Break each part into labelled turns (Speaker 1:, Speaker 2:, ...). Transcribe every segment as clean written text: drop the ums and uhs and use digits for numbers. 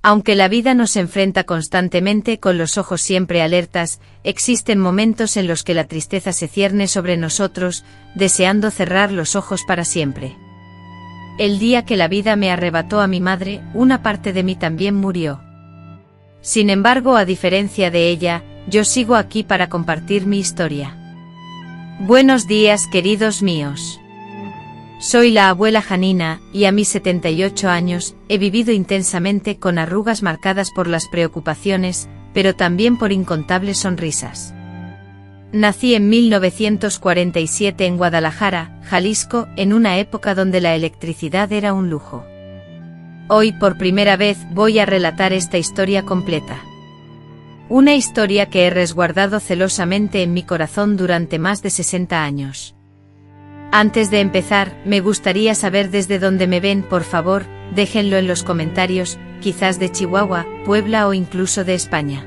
Speaker 1: Aunque la vida nos enfrenta constantemente con los ojos siempre alertas, existen momentos en los que la tristeza se cierne sobre nosotros, deseando cerrar los ojos para siempre. El día que la vida me arrebató a mi madre, una parte de mí también murió. Sin embargo, a diferencia de ella, yo sigo aquí para compartir mi historia. Buenos días, queridos míos. Soy la abuela Janina, y a mis 78 años, he vivido intensamente con arrugas marcadas por las preocupaciones, pero también por incontables sonrisas. Nací en 1947 en Guadalajara, Jalisco, en una época donde la electricidad era un lujo. Hoy por primera vez voy a relatar esta historia completa. Una historia que he resguardado celosamente en mi corazón durante más de 60 años. Antes de empezar, me gustaría saber desde dónde me ven, por favor, déjenlo en los comentarios, quizás de Chihuahua, Puebla o incluso de España.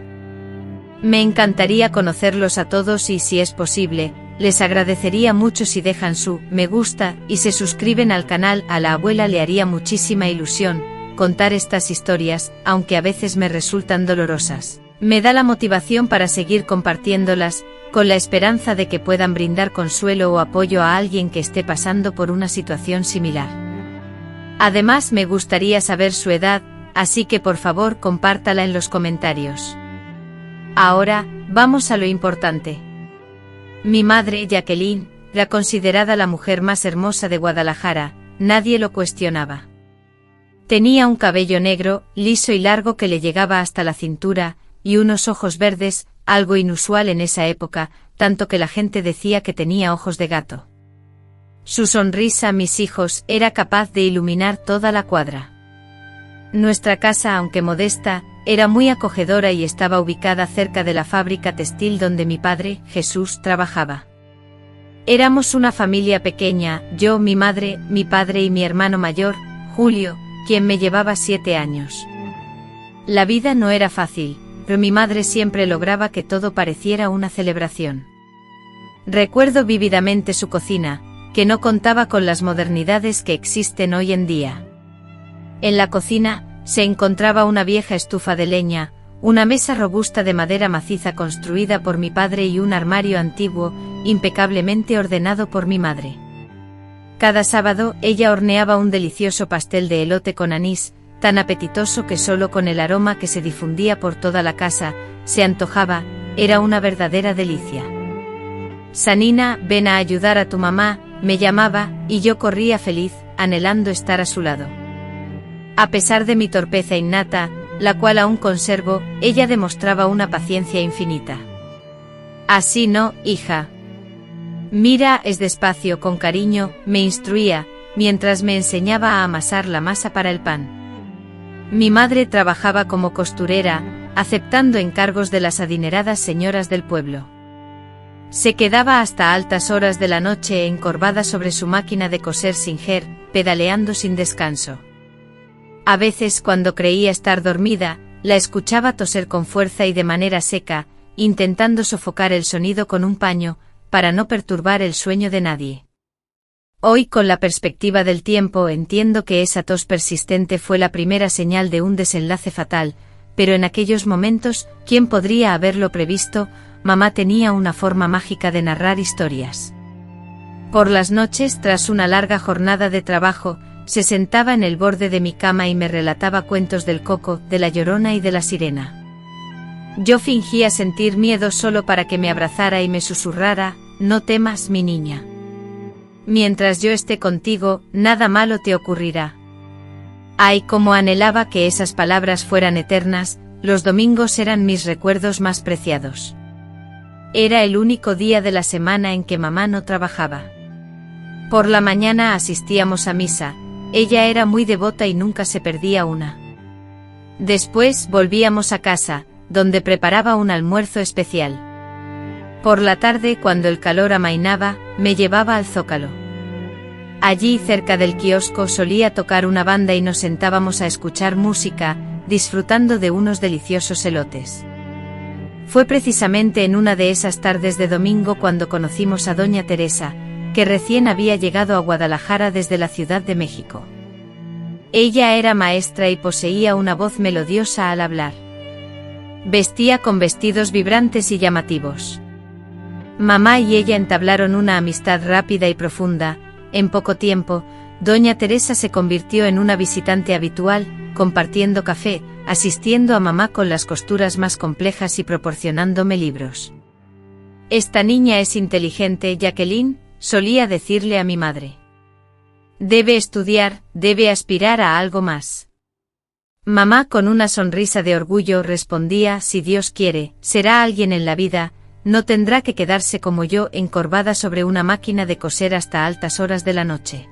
Speaker 1: Me encantaría conocerlos a todos y si es posible, les agradecería mucho si dejan su me gusta y se suscriben al canal. A la abuela le haría muchísima ilusión contar estas historias, aunque a veces me resultan dolorosas. Me da la motivación para seguir compartiéndolas, con la esperanza de que puedan brindar consuelo o apoyo a alguien que esté pasando por una situación similar. Además, me gustaría saber su edad, así que por favor compártala en los comentarios. Ahora, vamos a lo importante. Mi madre, Jacqueline, la considerada la mujer más hermosa de Guadalajara, nadie lo cuestionaba. Tenía un cabello negro, liso y largo que le llegaba hasta la cintura, y unos ojos verdes, algo inusual en esa época, tanto que la gente decía que tenía ojos de gato. Su sonrisa, mis hijos, era capaz de iluminar toda la cuadra. Nuestra casa, aunque modesta, era muy acogedora y estaba ubicada cerca de la fábrica textil donde mi padre, Jesús, trabajaba. Éramos una familia pequeña, yo, mi madre, mi padre y mi hermano mayor, Julio, quien me llevaba 7 años. La vida no era fácil, pero mi madre siempre lograba que todo pareciera una celebración. Recuerdo vívidamente su cocina, que no contaba con las modernidades que existen hoy en día. En la cocina, se encontraba una vieja estufa de leña, una mesa robusta de madera maciza construida por mi padre y un armario antiguo, impecablemente ordenado por mi madre. Cada sábado, ella horneaba un delicioso pastel de elote con anís, tan apetitoso que solo con el aroma que se difundía por toda la casa, se antojaba, era una verdadera delicia. Sanina, ven a ayudar a tu mamá, me llamaba, y yo corría feliz, anhelando estar a su lado. A pesar de mi torpeza innata, la cual aún conservo, ella demostraba una paciencia infinita. Así no, hija. Mira, es despacio, con cariño, me instruía, mientras me enseñaba a amasar la masa para el pan. Mi madre trabajaba como costurera, aceptando encargos de las adineradas señoras del pueblo. Se quedaba hasta altas horas de la noche encorvada sobre su máquina de coser Singer, pedaleando sin descanso. A veces, cuando creía estar dormida, la escuchaba toser con fuerza y de manera seca, intentando sofocar el sonido con un paño, para no perturbar el sueño de nadie. Hoy, con la perspectiva del tiempo, entiendo que esa tos persistente fue la primera señal de un desenlace fatal, pero en aquellos momentos, ¿quién podría haberlo previsto? Mamá tenía una forma mágica de narrar historias. Por las noches, tras una larga jornada de trabajo, se sentaba en el borde de mi cama y me relataba cuentos del Coco, de la Llorona y de la Sirena. Yo fingía sentir miedo solo para que me abrazara y me susurrara, no temas, mi niña. Mientras yo esté contigo, nada malo te ocurrirá. Ay, cómo anhelaba que esas palabras fueran eternas, los domingos eran mis recuerdos más preciados. Era el único día de la semana en que mamá no trabajaba. Por la mañana asistíamos a misa, ella era muy devota y nunca se perdía una. Después volvíamos a casa, donde preparaba un almuerzo especial. Por la tarde, cuando el calor amainaba, me llevaba al Zócalo. Allí, cerca del kiosco, solía tocar una banda y nos sentábamos a escuchar música, disfrutando de unos deliciosos elotes. Fue precisamente en una de esas tardes de domingo cuando conocimos a doña Teresa, que recién había llegado a Guadalajara desde la Ciudad de México. Ella era maestra y poseía una voz melodiosa al hablar. Vestía con vestidos vibrantes y llamativos. Mamá y ella entablaron una amistad rápida y profunda. En poco tiempo, doña Teresa se convirtió en una visitante habitual, compartiendo café, asistiendo a mamá con las costuras más complejas y proporcionándome libros. «Esta niña es inteligente, Jacqueline», solía decirle a mi madre. «Debe estudiar, debe aspirar a algo más». Mamá con una sonrisa de orgullo respondía: «Si Dios quiere, será alguien en la vida, no tendrá que quedarse como yo encorvada sobre una máquina de coser hasta altas horas de la noche».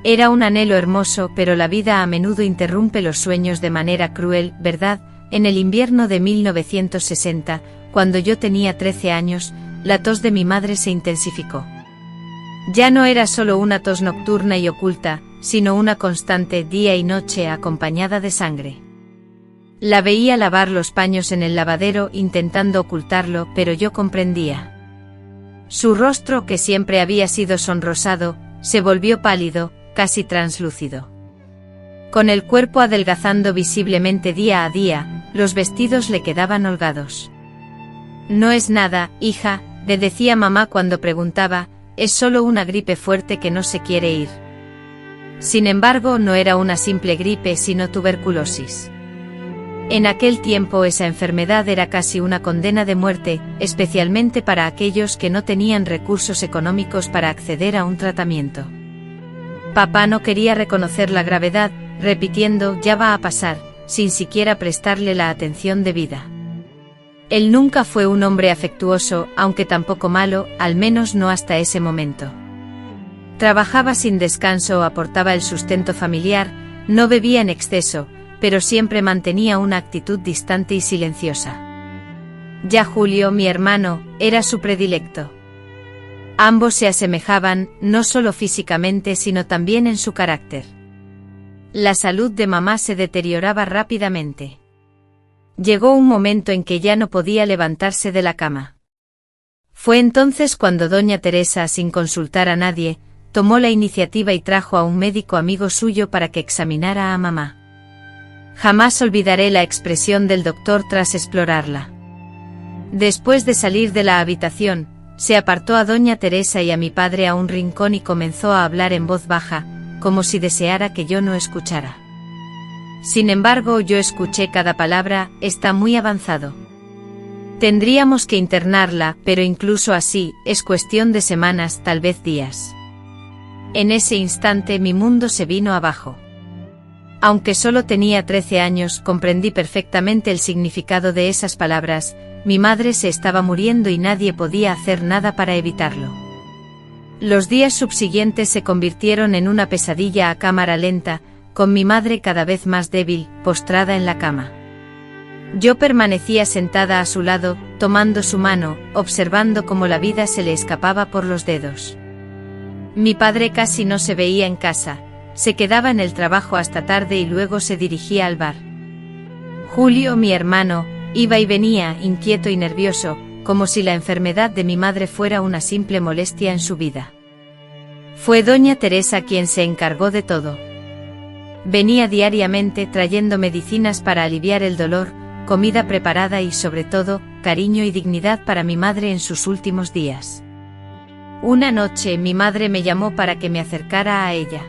Speaker 1: Era un anhelo hermoso, pero la vida a menudo interrumpe los sueños de manera cruel, ¿verdad? En el invierno de 1960, cuando yo tenía 13 años, la tos de mi madre se intensificó. Ya no era solo una tos nocturna y oculta, sino una constante día y noche acompañada de sangre. La veía lavar los paños en el lavadero intentando ocultarlo, pero yo comprendía. Su rostro, que siempre había sido sonrosado, se volvió pálido, casi translúcido. Con el cuerpo adelgazando visiblemente día a día, los vestidos le quedaban holgados. «No es nada, hija», le decía mamá cuando preguntaba, «es solo una gripe fuerte que no se quiere ir». Sin embargo, no era una simple gripe, sino tuberculosis. En aquel tiempo esa enfermedad era casi una condena de muerte, especialmente para aquellos que no tenían recursos económicos para acceder a un tratamiento. Papá no quería reconocer la gravedad, repitiendo «ya va a pasar», sin siquiera prestarle la atención debida. Él nunca fue un hombre afectuoso, aunque tampoco malo, al menos no hasta ese momento. Trabajaba sin descanso, aportaba el sustento familiar, no bebía en exceso, pero siempre mantenía una actitud distante y silenciosa. Ya Julio, mi hermano, era su predilecto. Ambos se asemejaban, no solo físicamente sino también en su carácter. La salud de mamá se deterioraba rápidamente. Llegó un momento en que ya no podía levantarse de la cama. Fue entonces cuando doña Teresa, sin consultar a nadie, tomó la iniciativa y trajo a un médico amigo suyo para que examinara a mamá. Jamás olvidaré la expresión del doctor tras explorarla. Después de salir de la habitación, se apartó a doña Teresa y a mi padre a un rincón y comenzó a hablar en voz baja, como si deseara que yo no escuchara. Sin embargo, yo escuché cada palabra: «está muy avanzado. Tendríamos que internarla, pero incluso así, es cuestión de semanas, tal vez días». En ese instante mi mundo se vino abajo. Aunque solo tenía 13 años, comprendí perfectamente el significado de esas palabras. Mi madre se estaba muriendo y nadie podía hacer nada para evitarlo. Los días subsiguientes se convirtieron en una pesadilla a cámara lenta, con mi madre cada vez más débil, postrada en la cama. Yo permanecía sentada a su lado, tomando su mano, observando cómo la vida se le escapaba por los dedos. Mi padre casi no se veía en casa, se quedaba en el trabajo hasta tarde y luego se dirigía al bar. Julio, mi hermano, iba y venía, inquieto y nervioso, como si la enfermedad de mi madre fuera una simple molestia en su vida. Fue doña Teresa quien se encargó de todo. Venía diariamente trayendo medicinas para aliviar el dolor, comida preparada y, sobre todo, cariño y dignidad para mi madre en sus últimos días. Una noche mi madre me llamó para que me acercara a ella.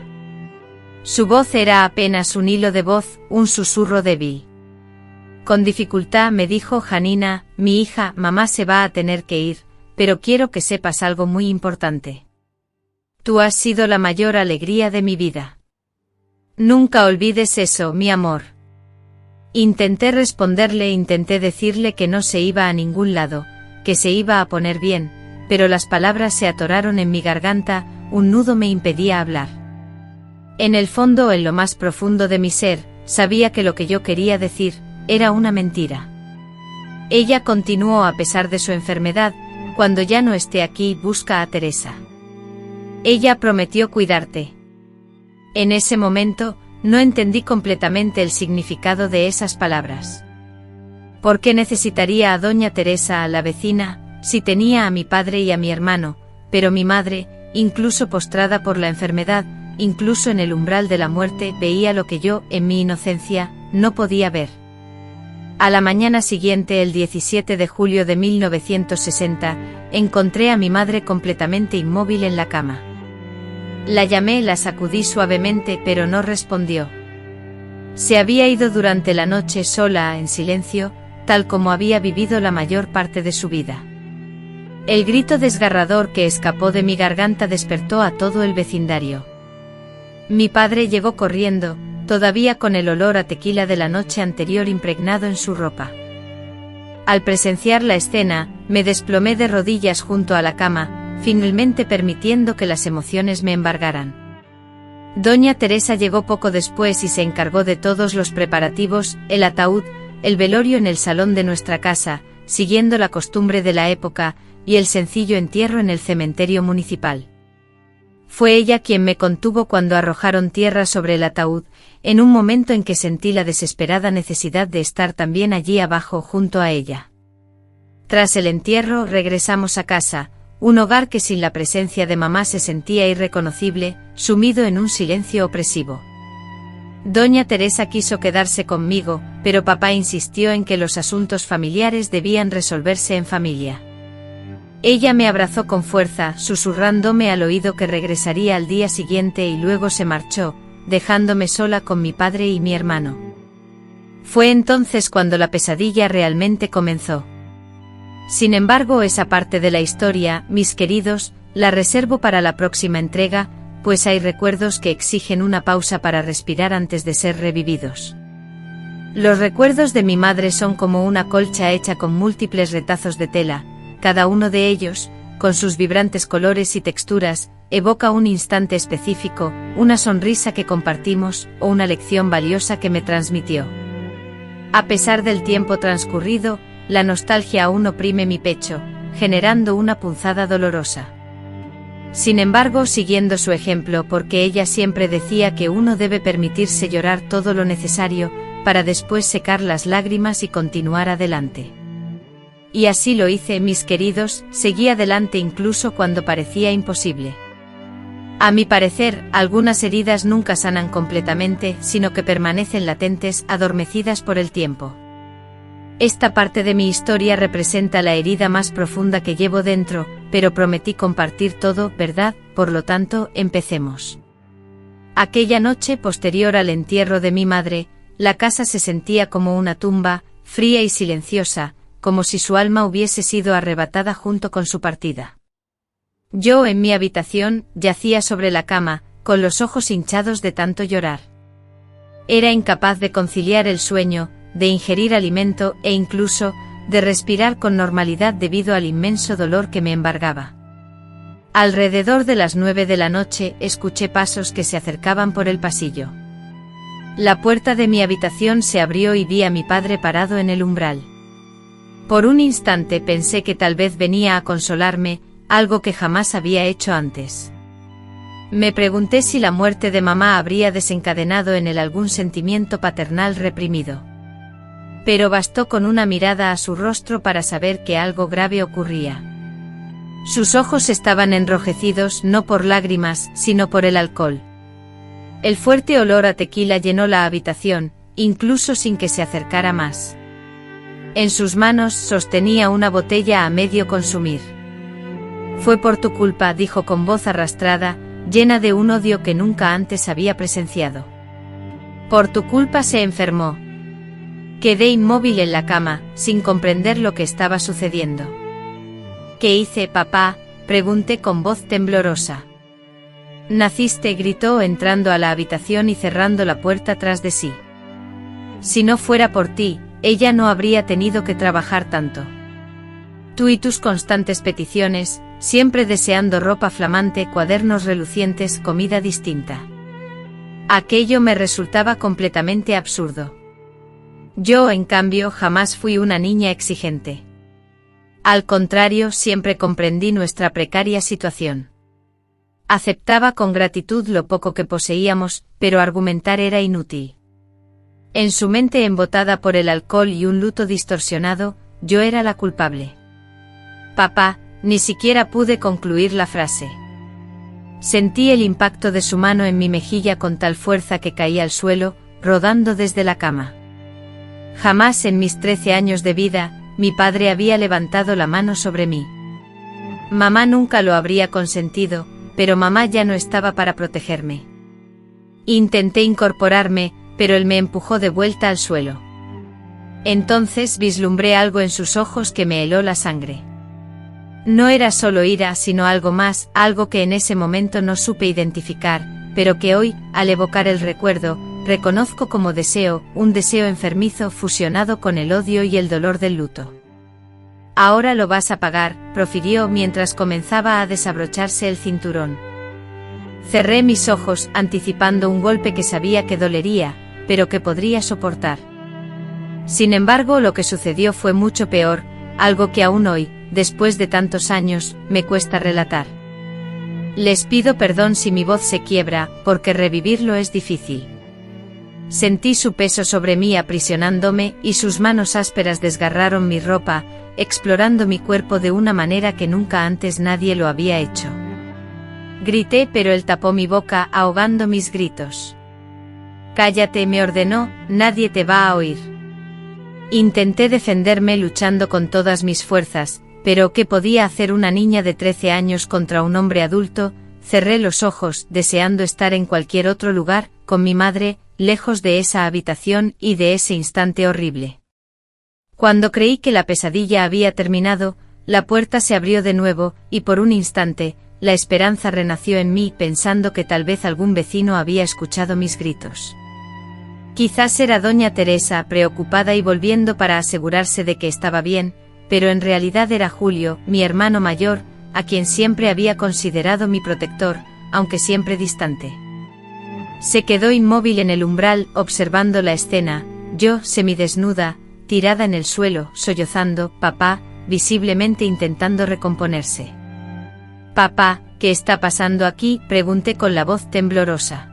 Speaker 1: Su voz era apenas un hilo de voz, un susurro débil. Con dificultad me dijo: «Janina, mi hija, mamá se va a tener que ir, pero quiero que sepas algo muy importante. Tú has sido la mayor alegría de mi vida. Nunca olvides eso, mi amor». Intenté responderle, intenté decirle que no se iba a ningún lado, que se iba a poner bien, pero las palabras se atoraron en mi garganta, un nudo me impedía hablar. En el fondo, en lo más profundo de mi ser, sabía que lo que yo quería decir era una mentira. Ella continuó: «A pesar de su enfermedad, cuando ya no esté aquí, busca a Teresa. Ella prometió cuidarte». En ese momento, no entendí completamente el significado de esas palabras. ¿Por qué necesitaría a doña Teresa, a la vecina, si tenía a mi padre y a mi hermano? Pero mi madre, incluso postrada por la enfermedad, incluso en el umbral de la muerte, veía lo que yo, en mi inocencia, no podía ver. A la mañana siguiente, el 17 de julio de 1960, encontré a mi madre completamente inmóvil en la cama. La llamé, la sacudí suavemente, pero no respondió. Se había ido durante la noche sola, en silencio, tal como había vivido la mayor parte de su vida. El grito desgarrador que escapó de mi garganta despertó a todo el vecindario. Mi padre llegó corriendo, todavía con el olor a tequila de la noche anterior impregnado en su ropa. Al presenciar la escena, me desplomé de rodillas junto a la cama, finalmente permitiendo que las emociones me embargaran. Doña Teresa llegó poco después y se encargó de todos los preparativos, el ataúd, el velorio en el salón de nuestra casa, siguiendo la costumbre de la época, y el sencillo entierro en el cementerio municipal. Fue ella quien me contuvo cuando arrojaron tierra sobre el ataúd, en un momento en que sentí la desesperada necesidad de estar también allí abajo junto a ella. Tras el entierro regresamos a casa, un hogar que sin la presencia de mamá se sentía irreconocible, sumido en un silencio opresivo. Doña Teresa quiso quedarse conmigo, pero papá insistió en que los asuntos familiares debían resolverse en familia. Ella me abrazó con fuerza, susurrándome al oído que regresaría al día siguiente y luego se marchó, dejándome sola con mi padre y mi hermano. Fue entonces cuando la pesadilla realmente comenzó. Sin embargo, esa parte de la historia, mis queridos, la reservo para la próxima entrega, pues hay recuerdos que exigen una pausa para respirar antes de ser revividos. Los recuerdos de mi madre son como una colcha hecha con múltiples retazos de tela, cada uno de ellos, con sus vibrantes colores y texturas, evoca un instante específico, una sonrisa que compartimos, o una lección valiosa que me transmitió. A pesar del tiempo transcurrido, la nostalgia aún oprime mi pecho, generando una punzada dolorosa. Sin embargo, siguiendo su ejemplo, porque ella siempre decía que uno debe permitirse llorar todo lo necesario, para después secar las lágrimas y continuar adelante. Y así lo hice, mis queridos, seguí adelante incluso cuando parecía imposible. A mi parecer, algunas heridas nunca sanan completamente, sino que permanecen latentes, adormecidas por el tiempo. Esta parte de mi historia representa la herida más profunda que llevo dentro, pero prometí compartir todo, ¿verdad? Por lo tanto, empecemos. Aquella noche posterior al entierro de mi madre, la casa se sentía como una tumba, fría y silenciosa, como si su alma hubiese sido arrebatada junto con su partida. Yo, en mi habitación, yacía sobre la cama, con los ojos hinchados de tanto llorar. Era incapaz de conciliar el sueño, de ingerir alimento e incluso, de respirar con normalidad debido al inmenso dolor que me embargaba. Alrededor de las 9 de la noche, escuché pasos que se acercaban por el pasillo. La puerta de mi habitación se abrió y vi a mi padre parado en el umbral. Por un instante pensé que tal vez venía a consolarme, algo que jamás había hecho antes. Me pregunté si la muerte de mamá habría desencadenado en él algún sentimiento paternal reprimido. Pero bastó con una mirada a su rostro para saber que algo grave ocurría. Sus ojos estaban enrojecidos no por lágrimas, sino por el alcohol. El fuerte olor a tequila llenó la habitación, incluso sin que se acercara más. En sus manos sostenía una botella a medio consumir. «Fue por tu culpa», dijo con voz arrastrada, llena de un odio que nunca antes había presenciado. «Por tu culpa se enfermó». Quedé inmóvil en la cama, sin comprender lo que estaba sucediendo. «¿Qué hice, papá?», pregunté con voz temblorosa. «Naciste», gritó entrando a la habitación y cerrando la puerta tras de sí. «Si no fuera por ti, ella no habría tenido que trabajar tanto. Tú y tus constantes peticiones, siempre deseando ropa flamante, cuadernos relucientes, comida distinta. Aquello me resultaba completamente absurdo. Yo, en cambio, jamás fui una niña exigente. Al contrario, siempre comprendí nuestra precaria situación. Aceptaba con gratitud lo poco que poseíamos, pero argumentar era inútil. En su mente embotada por el alcohol y un luto distorsionado, yo era la culpable. «Papá», ni siquiera pude concluir la frase. Sentí el impacto de su mano en mi mejilla con tal fuerza que caí al suelo, rodando desde la cama. Jamás en mis 13 años de vida, mi padre había levantado la mano sobre mí. Mamá nunca lo habría consentido, pero mamá ya no estaba para protegerme. Intenté incorporarme, pero él me empujó de vuelta al suelo. Entonces vislumbré algo en sus ojos que me heló la sangre. No era solo ira, sino algo más, algo que en ese momento no supe identificar, pero que hoy, al evocar el recuerdo, reconozco como deseo, un deseo enfermizo fusionado con el odio y el dolor del luto. Ahora lo vas a pagar, profirió mientras comenzaba a desabrocharse el cinturón. Cerré mis ojos, anticipando un golpe que sabía que dolería, pero que podría soportar. Sin embargo, lo que sucedió fue mucho peor, algo que aún hoy, después de tantos años, me cuesta relatar. Les pido perdón si mi voz se quiebra, porque revivirlo es difícil. Sentí su peso sobre mí aprisionándome y sus manos ásperas desgarraron mi ropa, explorando mi cuerpo de una manera que nunca antes nadie lo había hecho. Grité, pero él tapó mi boca ahogando mis gritos. Cállate, me ordenó, nadie te va a oír. Intenté defenderme luchando con todas mis fuerzas, pero ¿qué podía hacer una niña de 13 años contra un hombre adulto? Cerré los ojos, deseando estar en cualquier otro lugar, con mi madre, lejos de esa habitación y de ese instante horrible. Cuando creí que la pesadilla había terminado, la puerta se abrió de nuevo, y por un instante, la esperanza renació en mí pensando que tal vez algún vecino había escuchado mis gritos. Quizás era doña Teresa preocupada y volviendo para asegurarse de que estaba bien, pero en realidad era Julio, mi hermano mayor, a quien siempre había considerado mi protector, aunque siempre distante. Se quedó inmóvil en el umbral, observando la escena, yo, semidesnuda, tirada en el suelo, sollozando, papá, visiblemente intentando recomponerse. Papá, ¿qué está pasando aquí?, pregunté con la voz temblorosa.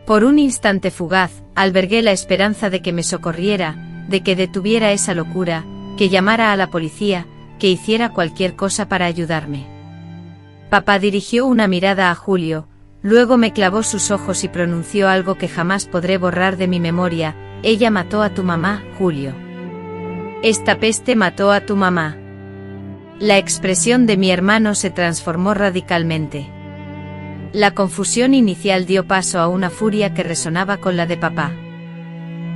Speaker 1: Por un instante fugaz, albergué la esperanza de que me socorriera, de que detuviera esa locura, que llamara a la policía, que hiciera cualquier cosa para ayudarme. Papá dirigió una mirada a Julio, luego me clavó sus ojos y pronunció algo que jamás podré borrar de mi memoria: ella mató a tu mamá, Julio. Esta peste mató a tu mamá. La expresión de mi hermano se transformó radicalmente. La confusión inicial dio paso a una furia que resonaba con la de papá.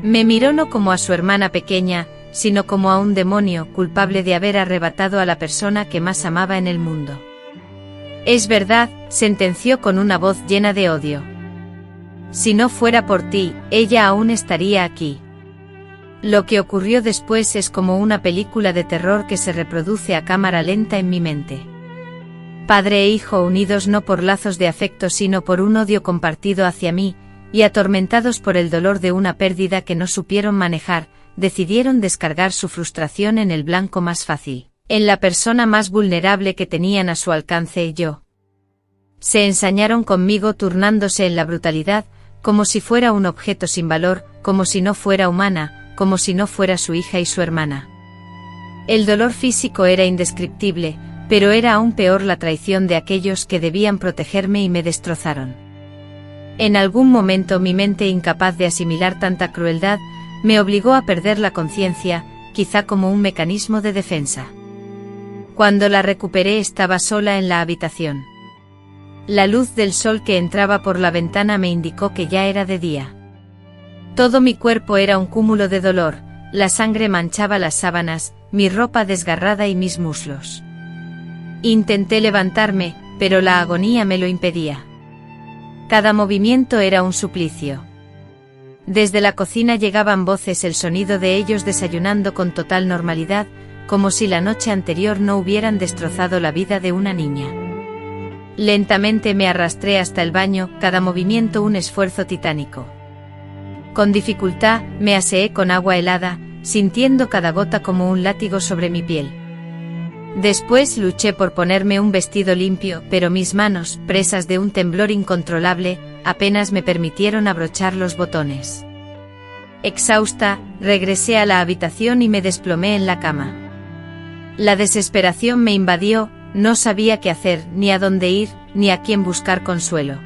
Speaker 1: Me miró no como a su hermana pequeña, sino como a un demonio culpable de haber arrebatado a la persona que más amaba en el mundo. Es verdad, sentenció con una voz llena de odio. Si no fuera por ti, ella aún estaría aquí. Lo que ocurrió después es como una película de terror que se reproduce a cámara lenta en mi mente. Padre e hijo unidos no por lazos de afecto sino por un odio compartido hacia mí, y atormentados por el dolor de una pérdida que no supieron manejar, decidieron descargar su frustración en el blanco más fácil, en la persona más vulnerable que tenían a su alcance, yo. Se ensañaron conmigo turnándose en la brutalidad, como si fuera un objeto sin valor, como si no fuera humana, como si no fuera su hija y su hermana. El dolor físico era indescriptible, pero era aún peor la traición de aquellos que debían protegerme y me destrozaron. En algún momento mi mente, incapaz de asimilar tanta crueldad, me obligó a perder la conciencia, quizá como un mecanismo de defensa. Cuando la recuperé estaba sola en la habitación. La luz del sol que entraba por la ventana me indicó que ya era de día. Todo mi cuerpo era un cúmulo de dolor, la sangre manchaba las sábanas, mi ropa desgarrada y mis muslos. Intenté levantarme, pero la agonía me lo impedía. Cada movimiento era un suplicio. Desde la cocina llegaban voces, el sonido de ellos desayunando con total normalidad, como si la noche anterior no hubieran destrozado la vida de una niña. Lentamente me arrastré hasta el baño, cada movimiento un esfuerzo titánico. Con dificultad, me aseé con agua helada, sintiendo cada gota como un látigo sobre mi piel. Después luché por ponerme un vestido limpio, pero mis manos, presas de un temblor incontrolable, apenas me permitieron abrochar los botones. Exhausta, regresé a la habitación y me desplomé en la cama. La desesperación me invadió, no sabía qué hacer, ni a dónde ir, ni a quién buscar consuelo.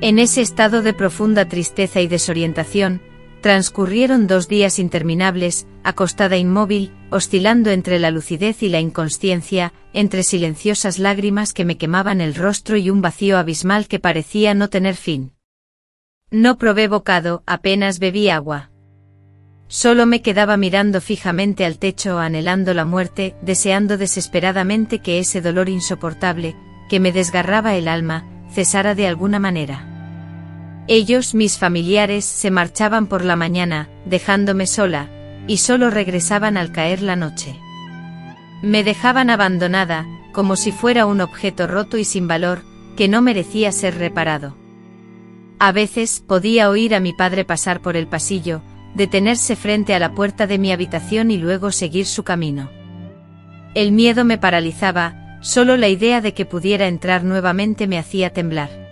Speaker 1: En ese estado de profunda tristeza y desorientación, transcurrieron 2 días interminables, acostada inmóvil, oscilando entre la lucidez y la inconsciencia, entre silenciosas lágrimas que me quemaban el rostro y un vacío abismal que parecía no tener fin. No probé bocado, apenas bebí agua. Solo me quedaba mirando fijamente al techo, anhelando la muerte, deseando desesperadamente que ese dolor insoportable, que me desgarraba el alma, cesara de alguna manera. Ellos, mis familiares, se marchaban por la mañana, dejándome sola, y solo regresaban al caer la noche. Me dejaban abandonada, como si fuera un objeto roto y sin valor, que no merecía ser reparado. A veces podía oír a mi padre pasar por el pasillo, detenerse frente a la puerta de mi habitación y luego seguir su camino. El miedo me paralizaba, solo la idea de que pudiera entrar nuevamente me hacía temblar.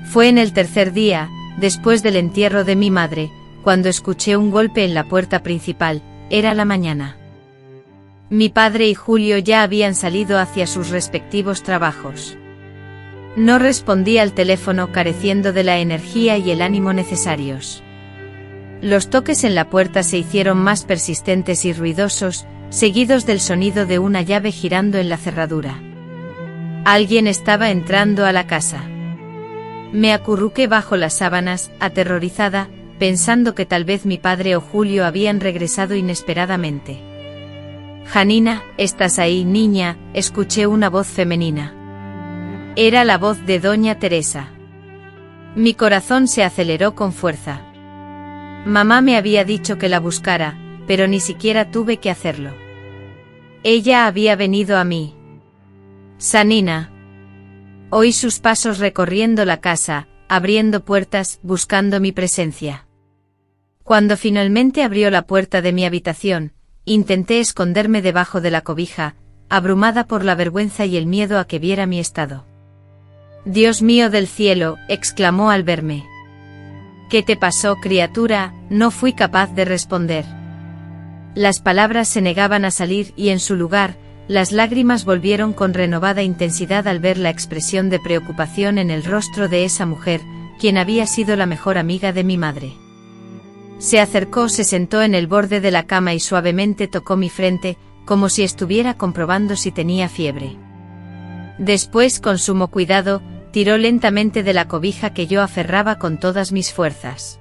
Speaker 1: Fue en el 3er día, después del entierro de mi madre, cuando escuché un golpe en la puerta principal. Era la mañana. Mi padre y Julio ya habían salido hacia sus respectivos trabajos. No respondí al teléfono, careciendo de la energía y el ánimo necesarios. Los toques en la puerta se hicieron más persistentes y ruidosos, seguidos del sonido de una llave girando en la cerradura. Alguien estaba entrando a la casa. Me acurruqué bajo las sábanas, aterrorizada, pensando que tal vez mi padre o Julio habían regresado inesperadamente. «Janina, ¿estás ahí, niña?», escuché una voz femenina. Era la voz de doña Teresa. Mi corazón se aceleró con fuerza. Mamá me había dicho que la buscara, pero ni siquiera tuve que hacerlo. Ella había venido a mí. «Sanina». Oí sus pasos recorriendo la casa, abriendo puertas, buscando mi presencia. Cuando finalmente abrió la puerta de mi habitación, intenté esconderme debajo de la cobija, abrumada por la vergüenza y el miedo a que viera mi estado. «Dios mío del cielo», exclamó al verme. «¿Qué te pasó, criatura?», no fui capaz de responder. Las palabras se negaban a salir y en su lugar, las lágrimas volvieron con renovada intensidad al ver la expresión de preocupación en el rostro de esa mujer, quien había sido la mejor amiga de mi madre. Se acercó, se sentó en el borde de la cama y suavemente tocó mi frente, como si estuviera comprobando si tenía fiebre. Después, con sumo cuidado, tiró lentamente de la cobija que yo aferraba con todas mis fuerzas.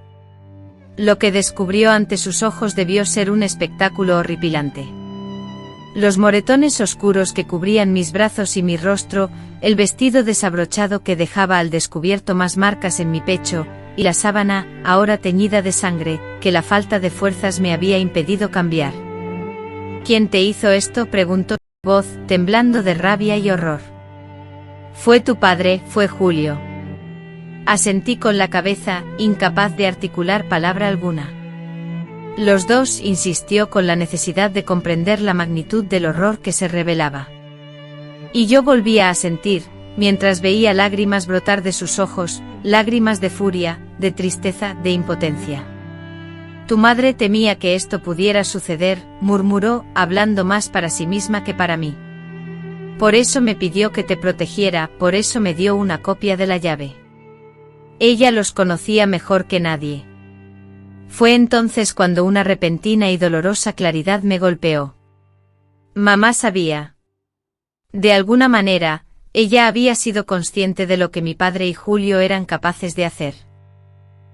Speaker 1: Lo que descubrió ante sus ojos debió ser un espectáculo horripilante. Los moretones oscuros que cubrían mis brazos y mi rostro, el vestido desabrochado que dejaba al descubierto más marcas en mi pecho, y la sábana, ahora teñida de sangre, que la falta de fuerzas me había impedido cambiar. «¿Quién te hizo esto?», preguntó mi voz, temblando de rabia y horror. «Fue tu padre», fue Julio. Asentí con la cabeza, incapaz de articular palabra alguna. «Los dos», insistió con la necesidad de comprender la magnitud del horror que se revelaba. Y yo volvía a asentir, mientras veía lágrimas brotar de sus ojos, lágrimas de furia, de tristeza, de impotencia. «Tu madre temía que esto pudiera suceder», murmuró, hablando más para sí misma que para mí. «Por eso me pidió que te protegiera, por eso me dio una copia de la llave. Ella los conocía mejor que nadie». Fue entonces cuando una repentina y dolorosa claridad me golpeó. Mamá sabía. De alguna manera, ella había sido consciente de lo que mi padre y Julio eran capaces de hacer.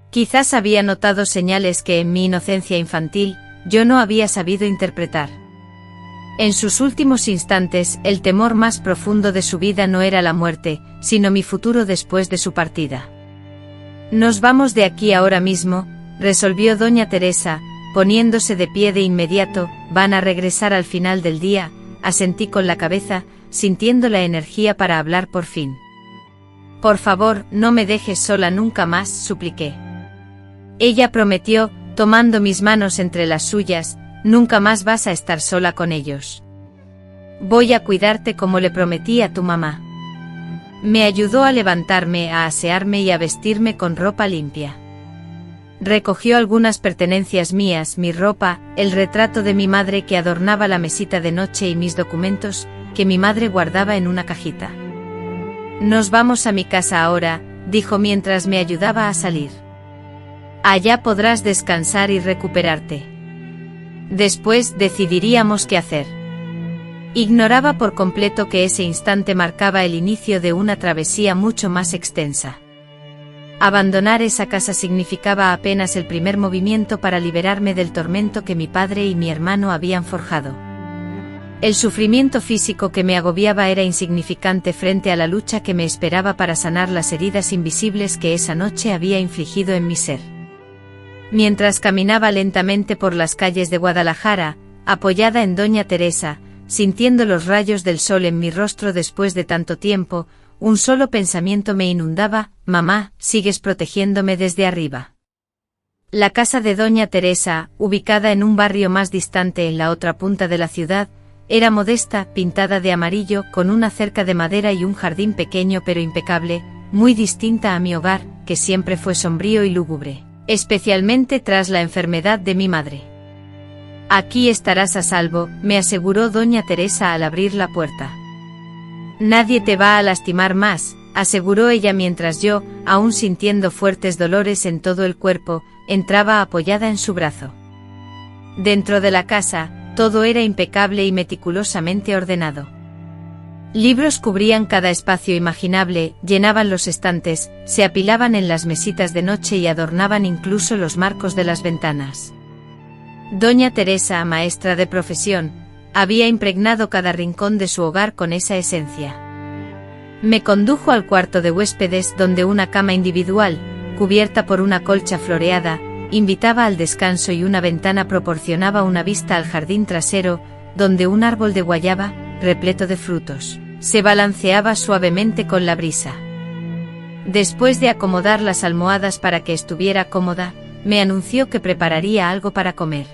Speaker 1: Quizás había notado señales que en mi inocencia infantil, yo no había sabido interpretar. En sus últimos instantes, el temor más profundo de su vida no era la muerte, sino mi futuro después de su partida. «Nos vamos de aquí ahora mismo», resolvió doña Teresa, poniéndose de pie de inmediato. «Van a regresar al final del día», asentí con la cabeza, sintiendo la energía para hablar por fin. «Por favor, no me dejes sola nunca más», supliqué. Ella prometió, tomando mis manos entre las suyas. «Nunca más vas a estar sola con ellos. Voy a cuidarte como le prometí a tu mamá». Me ayudó a levantarme, a asearme y a vestirme con ropa limpia. Recogió algunas pertenencias mías, mi ropa, el retrato de mi madre que adornaba la mesita de noche y mis documentos, que mi madre guardaba en una cajita. «Nos vamos a mi casa ahora», dijo mientras me ayudaba a salir. «Allá podrás descansar y recuperarte. Después decidiríamos qué hacer». Ignoraba por completo que ese instante marcaba el inicio de una travesía mucho más extensa. Abandonar esa casa significaba apenas el primer movimiento para liberarme del tormento que mi padre y mi hermano habían forjado. El sufrimiento físico que me agobiaba era insignificante frente a la lucha que me esperaba para sanar las heridas invisibles que esa noche había infligido en mi ser. Mientras caminaba lentamente por las calles de Guadalajara, apoyada en Doña Teresa, sintiendo los rayos del sol en mi rostro después de tanto tiempo, un solo pensamiento me inundaba: «Mamá, sigues protegiéndome desde arriba». La casa de Doña Teresa, ubicada en un barrio más distante en la otra punta de la ciudad, era modesta, pintada de amarillo, con una cerca de madera y un jardín pequeño pero impecable, muy distinta a mi hogar, que siempre fue sombrío y lúgubre, especialmente tras la enfermedad de mi madre. «Aquí estarás a salvo», me aseguró Doña Teresa al abrir la puerta. «Nadie te va a lastimar más», aseguró ella mientras yo, aún sintiendo fuertes dolores en todo el cuerpo, entraba apoyada en su brazo. Dentro de la casa, todo era impecable y meticulosamente ordenado. Libros cubrían cada espacio imaginable, llenaban los estantes, se apilaban en las mesitas de noche y adornaban incluso los marcos de las ventanas. Doña Teresa, maestra de profesión, había impregnado cada rincón de su hogar con esa esencia. Me condujo al cuarto de huéspedes donde una cama individual, cubierta por una colcha floreada, invitaba al descanso y una ventana proporcionaba una vista al jardín trasero, donde un árbol de guayaba, repleto de frutos, se balanceaba suavemente con la brisa. Después de acomodar las almohadas para que estuviera cómoda, me anunció que prepararía algo para comer.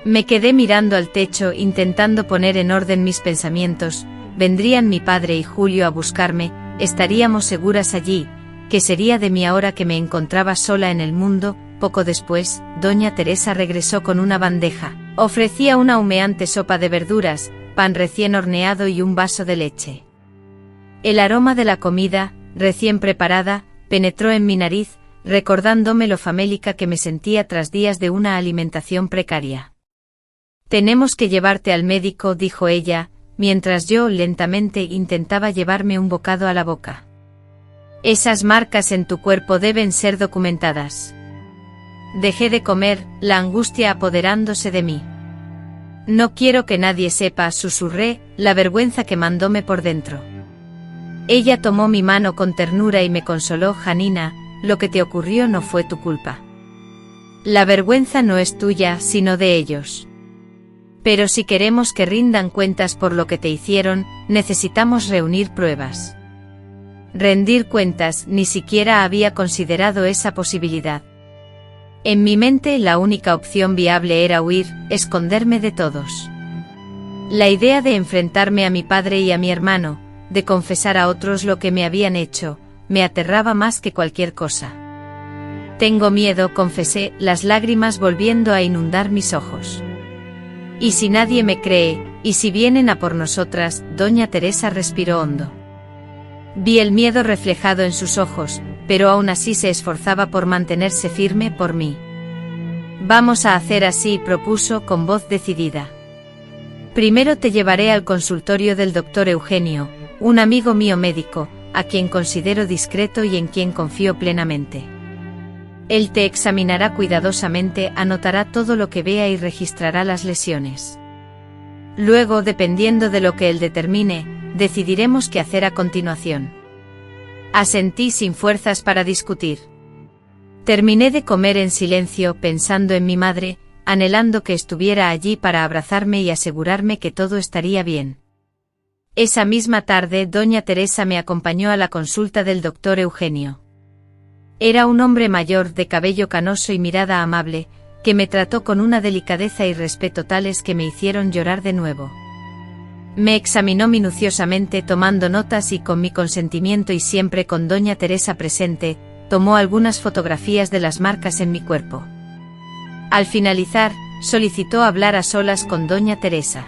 Speaker 1: Me quedé mirando al techo intentando poner en orden mis pensamientos. Vendrían mi padre y Julio a buscarme, estaríamos seguras allí. ¿Qué sería de mí ahora que me encontraba sola en el mundo? Poco después, Doña Teresa regresó con una bandeja. Ofrecía una humeante sopa de verduras, pan recién horneado y un vaso de leche. El aroma de la comida, recién preparada, penetró en mi nariz, recordándome lo famélica que me sentía tras días de una alimentación precaria. «Tenemos que llevarte al médico», dijo ella, mientras yo lentamente intentaba llevarme un bocado a la boca. «Esas marcas en tu cuerpo deben ser documentadas». Dejé de comer, la angustia apoderándose de mí. «No quiero que nadie sepa», susurré, la vergüenza quemándome por dentro. Ella tomó mi mano con ternura y me consoló: «Janina, lo que te ocurrió no fue tu culpa. La vergüenza no es tuya, sino de ellos. Pero si queremos que rindan cuentas por lo que te hicieron, necesitamos reunir pruebas». Rendir cuentas, ni siquiera había considerado esa posibilidad. En mi mente la única opción viable era huir, esconderme de todos. La idea de enfrentarme a mi padre y a mi hermano, de confesar a otros lo que me habían hecho, me aterraba más que cualquier cosa. «Tengo miedo», confesé, las lágrimas volviendo a inundar mis ojos. «¿Y si nadie me cree? ¿Y si vienen a por nosotras?». Doña Teresa respiró hondo. Vi el miedo reflejado en sus ojos, pero aún así se esforzaba por mantenerse firme por mí. «Vamos a hacer así», propuso con voz decidida. «Primero te llevaré al consultorio del doctor Eugenio, un amigo mío médico, a quien considero discreto y en quien confío plenamente. Él te examinará cuidadosamente, anotará todo lo que vea y registrará las lesiones. Luego, dependiendo de lo que él determine, decidiremos qué hacer a continuación». Asentí sin fuerzas para discutir. Terminé de comer en silencio, pensando en mi madre, anhelando que estuviera allí para abrazarme y asegurarme que todo estaría bien. Esa misma tarde, Doña Teresa me acompañó a la consulta del doctor Eugenio. Era un hombre mayor, de cabello canoso y mirada amable, que me trató con una delicadeza y respeto tales que me hicieron llorar de nuevo. Me examinó minuciosamente, tomando notas, y con mi consentimiento y siempre con Doña Teresa presente, tomó algunas fotografías de las marcas en mi cuerpo. Al finalizar, solicitó hablar a solas con Doña Teresa.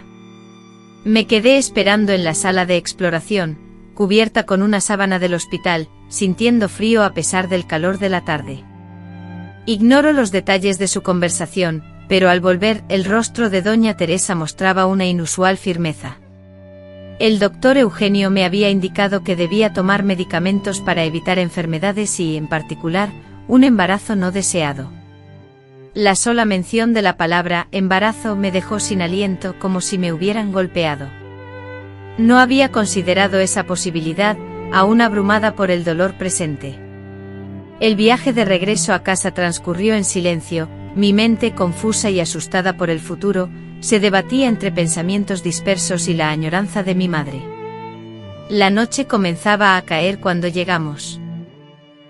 Speaker 1: Me quedé esperando en la sala de exploración, cubierta con una sábana del hospital, sintiendo frío a pesar del calor de la tarde. Ignoro los detalles de su conversación, pero al volver, el rostro de doña Teresa mostraba una inusual firmeza. El doctor Eugenio me había indicado que debía tomar medicamentos para evitar enfermedades y, en particular, un embarazo no deseado. La sola mención de la palabra embarazo me dejó sin aliento, como si me hubieran golpeado. No había considerado esa posibilidad, aún abrumada por el dolor presente. El viaje de regreso a casa transcurrió en silencio, mi mente, confusa y asustada por el futuro, se debatía entre pensamientos dispersos y la añoranza de mi madre. La noche comenzaba a caer cuando llegamos.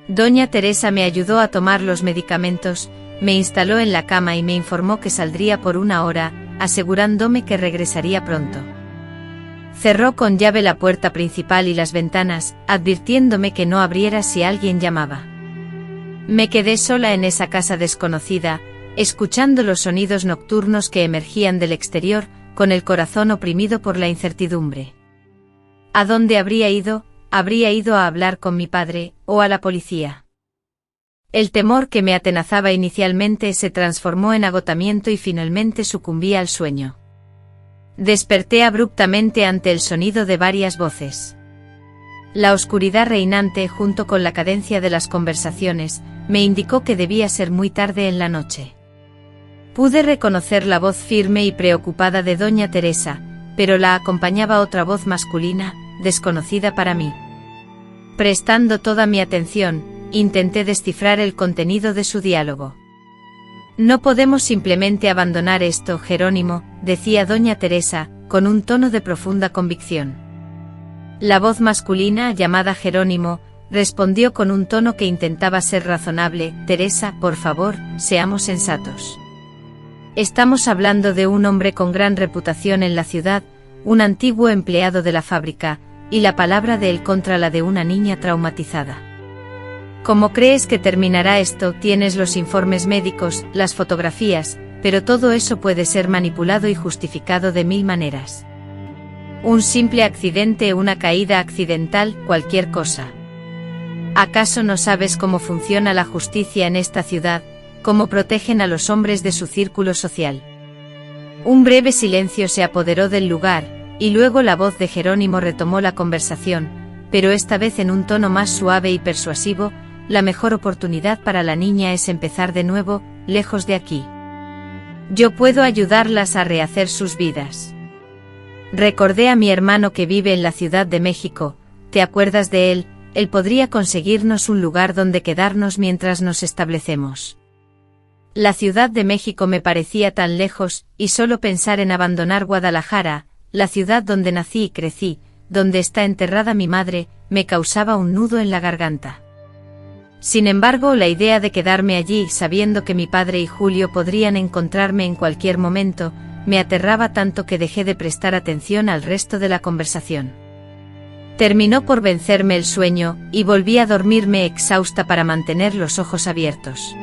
Speaker 1: Doña Teresa me ayudó a tomar los medicamentos, me instaló en la cama y me informó que saldría por 1 hora, asegurándome que regresaría pronto. Cerró con llave la puerta principal y las ventanas, advirtiéndome que no abriera si alguien llamaba. Me quedé sola en esa casa desconocida, escuchando los sonidos nocturnos que emergían del exterior, con el corazón oprimido por la incertidumbre. ¿A dónde habría ido? Habría ido a hablar con mi padre, o a la policía. El temor que me atenazaba inicialmente se transformó en agotamiento y finalmente sucumbí al sueño. Desperté abruptamente ante el sonido de varias voces. La oscuridad reinante, junto con la cadencia de las conversaciones, me indicó que debía ser muy tarde en la noche. Pude reconocer la voz firme y preocupada de doña Teresa, pero la acompañaba otra voz masculina, desconocida para mí. Prestando toda mi atención, intenté descifrar el contenido de su diálogo. No podemos simplemente abandonar esto, Jerónimo, decía doña Teresa, con un tono de profunda convicción. La voz masculina, llamada Jerónimo, respondió con un tono que intentaba ser razonable: Teresa, por favor, seamos sensatos. Estamos hablando de un hombre con gran reputación en la ciudad, un antiguo empleado de la fábrica, y la palabra de él contra la de una niña traumatizada. ¿Cómo crees que terminará esto? Tienes los informes médicos, las fotografías, pero todo eso puede ser manipulado y justificado de 1000 maneras. Un simple accidente, una caída accidental, cualquier cosa. ¿Acaso no sabes cómo funciona la justicia en esta ciudad, cómo protegen a los hombres de su círculo social? Un breve silencio se apoderó del lugar, y luego la voz de Jerónimo retomó la conversación, pero esta vez en un tono más suave y persuasivo: la mejor oportunidad para la niña es empezar de nuevo, lejos de aquí. Yo puedo ayudarlas a rehacer sus vidas. Recordé a mi hermano que vive en la Ciudad de México. ¿Te acuerdas de él? Él podría conseguirnos un lugar donde quedarnos mientras nos establecemos. La Ciudad de México me parecía tan lejos, y solo pensar en abandonar Guadalajara, la ciudad donde nací y crecí, donde está enterrada mi madre, me causaba un nudo en la garganta. Sin embargo, la idea de quedarme allí, sabiendo que mi padre y Julio podrían encontrarme en cualquier momento, me aterraba tanto que dejé de prestar atención al resto de la conversación. Terminó por vencerme el sueño, y volví a dormirme exhausta para mantener los ojos abiertos.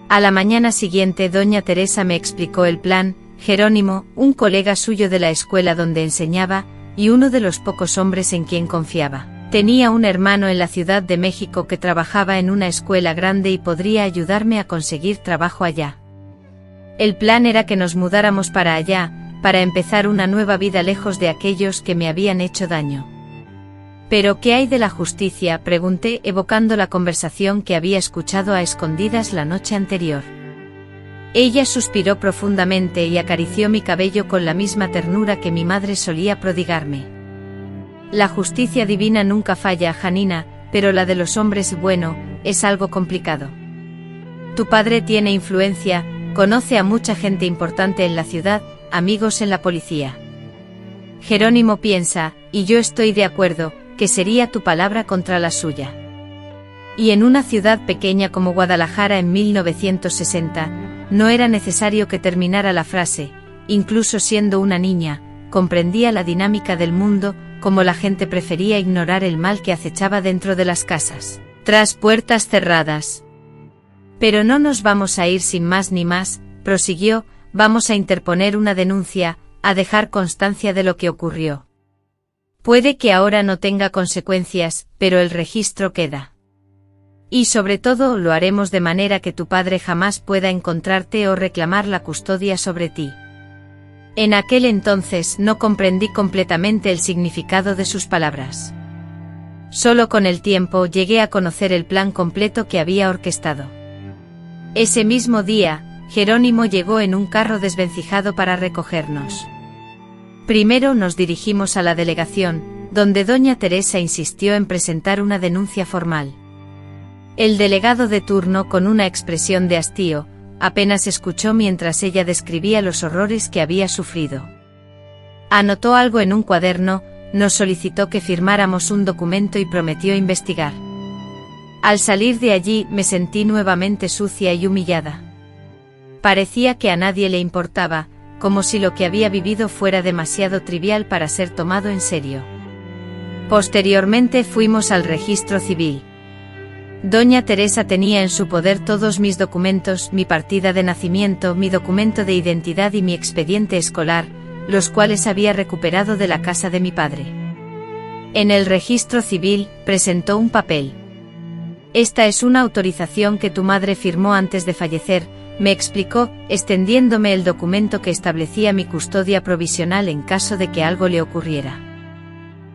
Speaker 1: A la mañana siguiente doña Teresa me explicó el plan. Jerónimo, un colega suyo de la escuela donde enseñaba, y uno de los pocos hombres en quien confiaba, tenía un hermano en la Ciudad de México que trabajaba en una escuela grande y podría ayudarme a conseguir trabajo allá. El plan era que nos mudáramos para allá, para empezar una nueva vida lejos de aquellos que me habían hecho daño. ¿Pero qué hay de la justicia?, pregunté, evocando la conversación que había escuchado a escondidas la noche anterior. Ella suspiró profundamente y acarició mi cabello con la misma ternura que mi madre solía prodigarme. La justicia divina nunca falla, Janina, pero la de los hombres, bueno, es algo complicado. Tu padre tiene influencia, conoce a mucha gente importante en la ciudad, amigos en la policía. Jerónimo piensa, y yo estoy de acuerdo, que sería tu palabra contra la suya. Y en una ciudad pequeña como Guadalajara en 1960, no era necesario que terminara la frase. Incluso siendo una niña, comprendía la dinámica del mundo, como la gente prefería ignorar el mal que acechaba dentro de las casas, tras puertas cerradas. Pero no nos vamos a ir sin más ni más, prosiguió, vamos a interponer una denuncia, a dejar constancia de lo que ocurrió. Puede que ahora no tenga consecuencias, pero el registro queda. Y sobre todo lo haremos de manera que tu padre jamás pueda encontrarte o reclamar la custodia sobre ti. En aquel entonces no comprendí completamente el significado de sus palabras. Solo con el tiempo llegué a conocer el plan completo que había orquestado. Ese mismo día, Jerónimo llegó en un carro desvencijado para recogernos. Primero nos dirigimos a la delegación, donde doña Teresa insistió en presentar una denuncia formal. El delegado de turno, con una expresión de hastío, apenas escuchó mientras ella describía los horrores que había sufrido. Anotó algo en un cuaderno, nos solicitó que firmáramos un documento y prometió investigar. Al salir de allí me sentí nuevamente sucia y humillada. Parecía que a nadie le importaba, como si lo que había vivido fuera demasiado trivial para ser tomado en serio. Posteriormente fuimos al registro civil. Doña Teresa tenía en su poder todos mis documentos, mi partida de nacimiento, mi documento de identidad y mi expediente escolar, los cuales había recuperado de la casa de mi padre. En el registro civil, presentó un papel. Esta es una autorización que tu madre firmó antes de fallecer, me explicó, extendiéndome el documento que establecía mi custodia provisional en caso de que algo le ocurriera.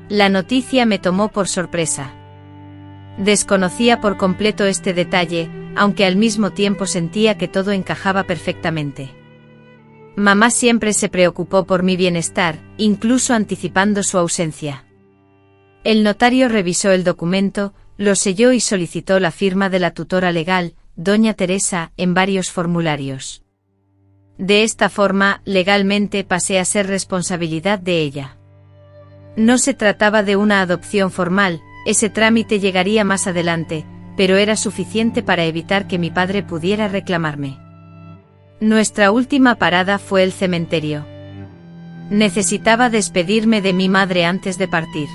Speaker 1: La noticia me tomó por sorpresa. Desconocía por completo este detalle, aunque al mismo tiempo sentía que todo encajaba perfectamente. Mamá siempre se preocupó por mi bienestar, incluso anticipando su ausencia. El notario revisó el documento, lo selló y solicitó la firma de la tutora legal, doña Teresa, en varios formularios. De esta forma, legalmente pasé a ser responsabilidad de ella. No se trataba de una adopción formal, ese trámite llegaría más adelante, pero era suficiente para evitar que mi padre pudiera reclamarme. Nuestra última parada fue el cementerio. Necesitaba despedirme de mi madre antes de partir.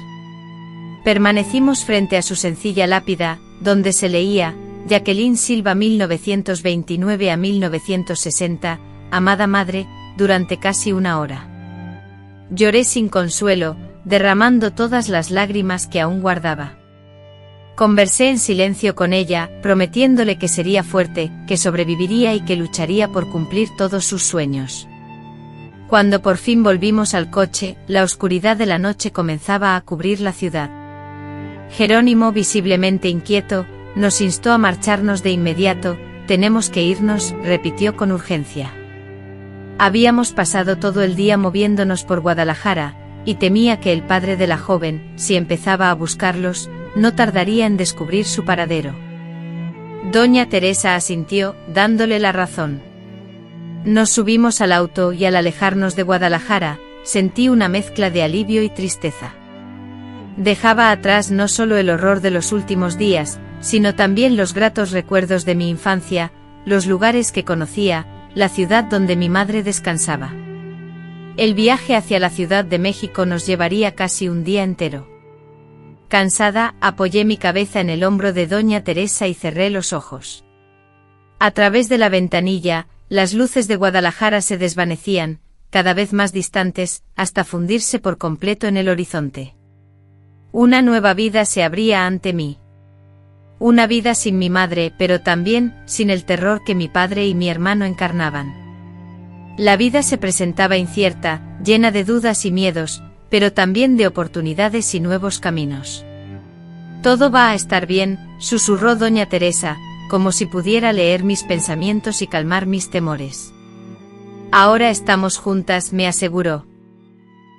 Speaker 1: Permanecimos frente a su sencilla lápida, donde se leía, Jacqueline Silva 1929 a 1960, amada madre, durante casi una hora. Lloré sin consuelo, derramando todas las lágrimas que aún guardaba. Conversé en silencio con ella, prometiéndole que sería fuerte, que sobreviviría y que lucharía por cumplir todos sus sueños. Cuando por fin volvimos al coche, la oscuridad de la noche comenzaba a cubrir la ciudad. Jerónimo, visiblemente inquieto, nos instó a marcharnos de inmediato. Tenemos que irnos, repitió con urgencia. Habíamos pasado todo el día moviéndonos por Guadalajara, y temía que el padre de la joven, si empezaba a buscarlos, no tardaría en descubrir su paradero. Doña Teresa asintió, dándole la razón. Nos subimos al auto y al alejarnos de Guadalajara, sentí una mezcla de alivio y tristeza. Dejaba atrás no solo el horror de los últimos días, sino también los gratos recuerdos de mi infancia, los lugares que conocía, la ciudad donde mi madre descansaba. El viaje hacia la Ciudad de México nos llevaría casi un día entero. Cansada, apoyé mi cabeza en el hombro de doña Teresa y cerré los ojos. A través de la ventanilla, las luces de Guadalajara se desvanecían, cada vez más distantes, hasta fundirse por completo en el horizonte. Una nueva vida se abría ante mí. Una vida sin mi madre, pero también sin el terror que mi padre y mi hermano encarnaban. La vida se presentaba incierta, llena de dudas y miedos, pero también de oportunidades y nuevos caminos. Todo va a estar bien, susurró doña Teresa, como si pudiera leer mis pensamientos y calmar mis temores. Ahora estamos juntas, me aseguró.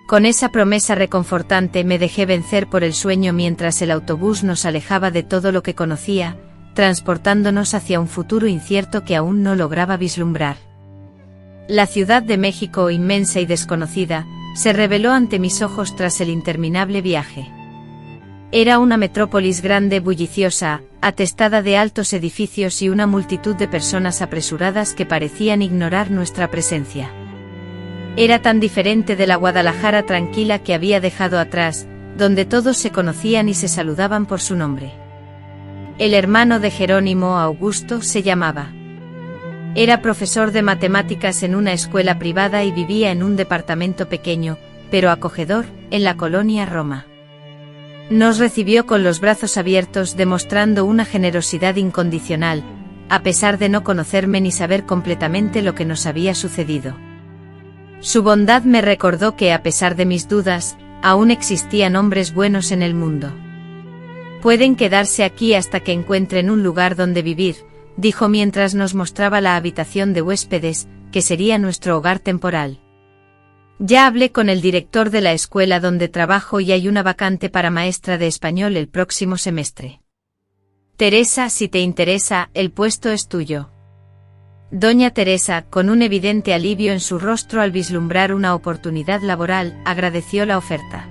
Speaker 1: Con esa promesa reconfortante me dejé vencer por el sueño mientras el autobús nos alejaba de todo lo que conocía, transportándonos hacia un futuro incierto que aún no lograba vislumbrar. La Ciudad de México, inmensa y desconocida, se reveló ante mis ojos tras el interminable viaje. Era una metrópolis grande, bulliciosa, atestada de altos edificios y una multitud de personas apresuradas que parecían ignorar nuestra presencia. Era tan diferente de la Guadalajara tranquila que había dejado atrás, donde todos se conocían y se saludaban por su nombre. El hermano de Jerónimo, Augusto, se llamaba. Era profesor de matemáticas en una escuela privada y vivía en un departamento pequeño, pero acogedor, en la colonia Roma. Nos recibió con los brazos abiertos, demostrando una generosidad incondicional, a pesar de no conocerme ni saber completamente lo que nos había sucedido. Su bondad me recordó que, a pesar de mis dudas, aún existían hombres buenos en el mundo. Pueden quedarse aquí hasta que encuentren un lugar donde vivir, dijo mientras nos mostraba la habitación de huéspedes, que sería nuestro hogar temporal. Ya hablé con el director de la escuela donde trabajo y hay una vacante para maestra de español el próximo semestre. Teresa, si te interesa, el puesto es tuyo. Doña Teresa, con un evidente alivio en su rostro al vislumbrar una oportunidad laboral, agradeció la oferta.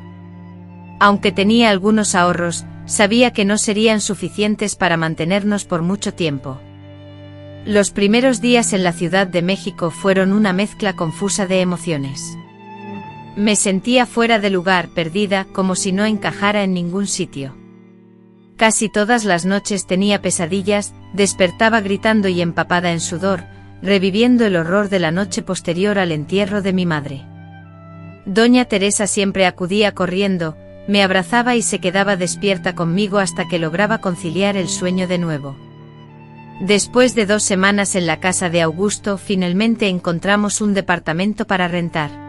Speaker 1: Aunque tenía algunos ahorros, sabía que no serían suficientes para mantenernos por mucho tiempo. Los primeros días en la Ciudad de México fueron una mezcla confusa de emociones. Me sentía fuera de lugar, perdida, como si no encajara en ningún sitio. Casi todas las noches tenía pesadillas, despertaba gritando y empapada en sudor, reviviendo el horror de la noche posterior al entierro de mi madre. Doña Teresa siempre acudía corriendo, me abrazaba y se quedaba despierta conmigo hasta que lograba conciliar el sueño de nuevo. Después de 2 semanas en la casa de Augusto, finalmente encontramos un departamento para rentar.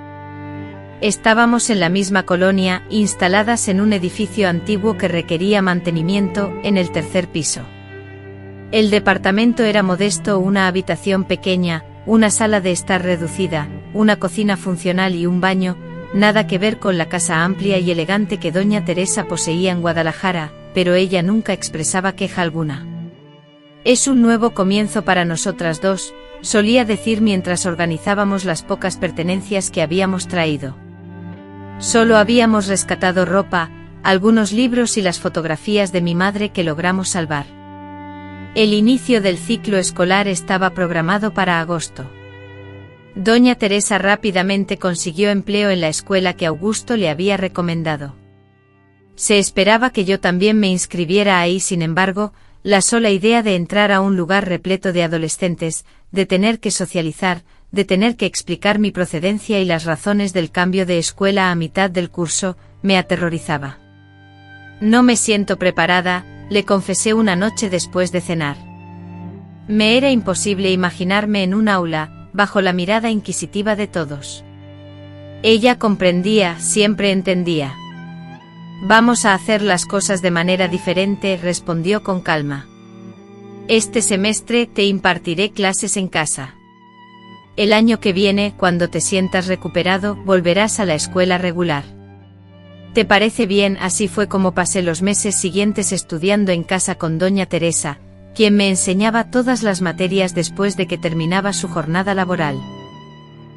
Speaker 1: Estábamos en la misma colonia, instaladas en un edificio antiguo que requería mantenimiento, en el 3er piso. El departamento era modesto, una habitación pequeña, una sala de estar reducida, una cocina funcional y un baño, nada que ver con la casa amplia y elegante que doña Teresa poseía en Guadalajara, pero ella nunca expresaba queja alguna. Es un nuevo comienzo para nosotras dos, solía decir mientras organizábamos las pocas pertenencias que habíamos traído. Solo habíamos rescatado ropa, algunos libros y las fotografías de mi madre que logramos salvar. El inicio del ciclo escolar estaba programado para agosto. Doña Teresa rápidamente consiguió empleo en la escuela que Augusto le había recomendado. Se esperaba que yo también me inscribiera ahí, sin embargo, la sola idea de entrar a un lugar repleto de adolescentes, de tener que socializar, de tener que explicar mi procedencia y las razones del cambio de escuela a mitad del curso, me aterrorizaba. No me siento preparada, le confesé una noche después de cenar. Me era imposible imaginarme en un aula, bajo la mirada inquisitiva de todos. Ella comprendía, siempre entendía. Vamos a hacer las cosas de manera diferente, respondió con calma. Este semestre te impartiré clases en casa. El año que viene, cuando te sientas recuperado, volverás a la escuela regular. ¿Te parece bien? Así fue como pasé los meses siguientes estudiando en casa con doña Teresa, quien me enseñaba todas las materias después de que terminaba su jornada laboral.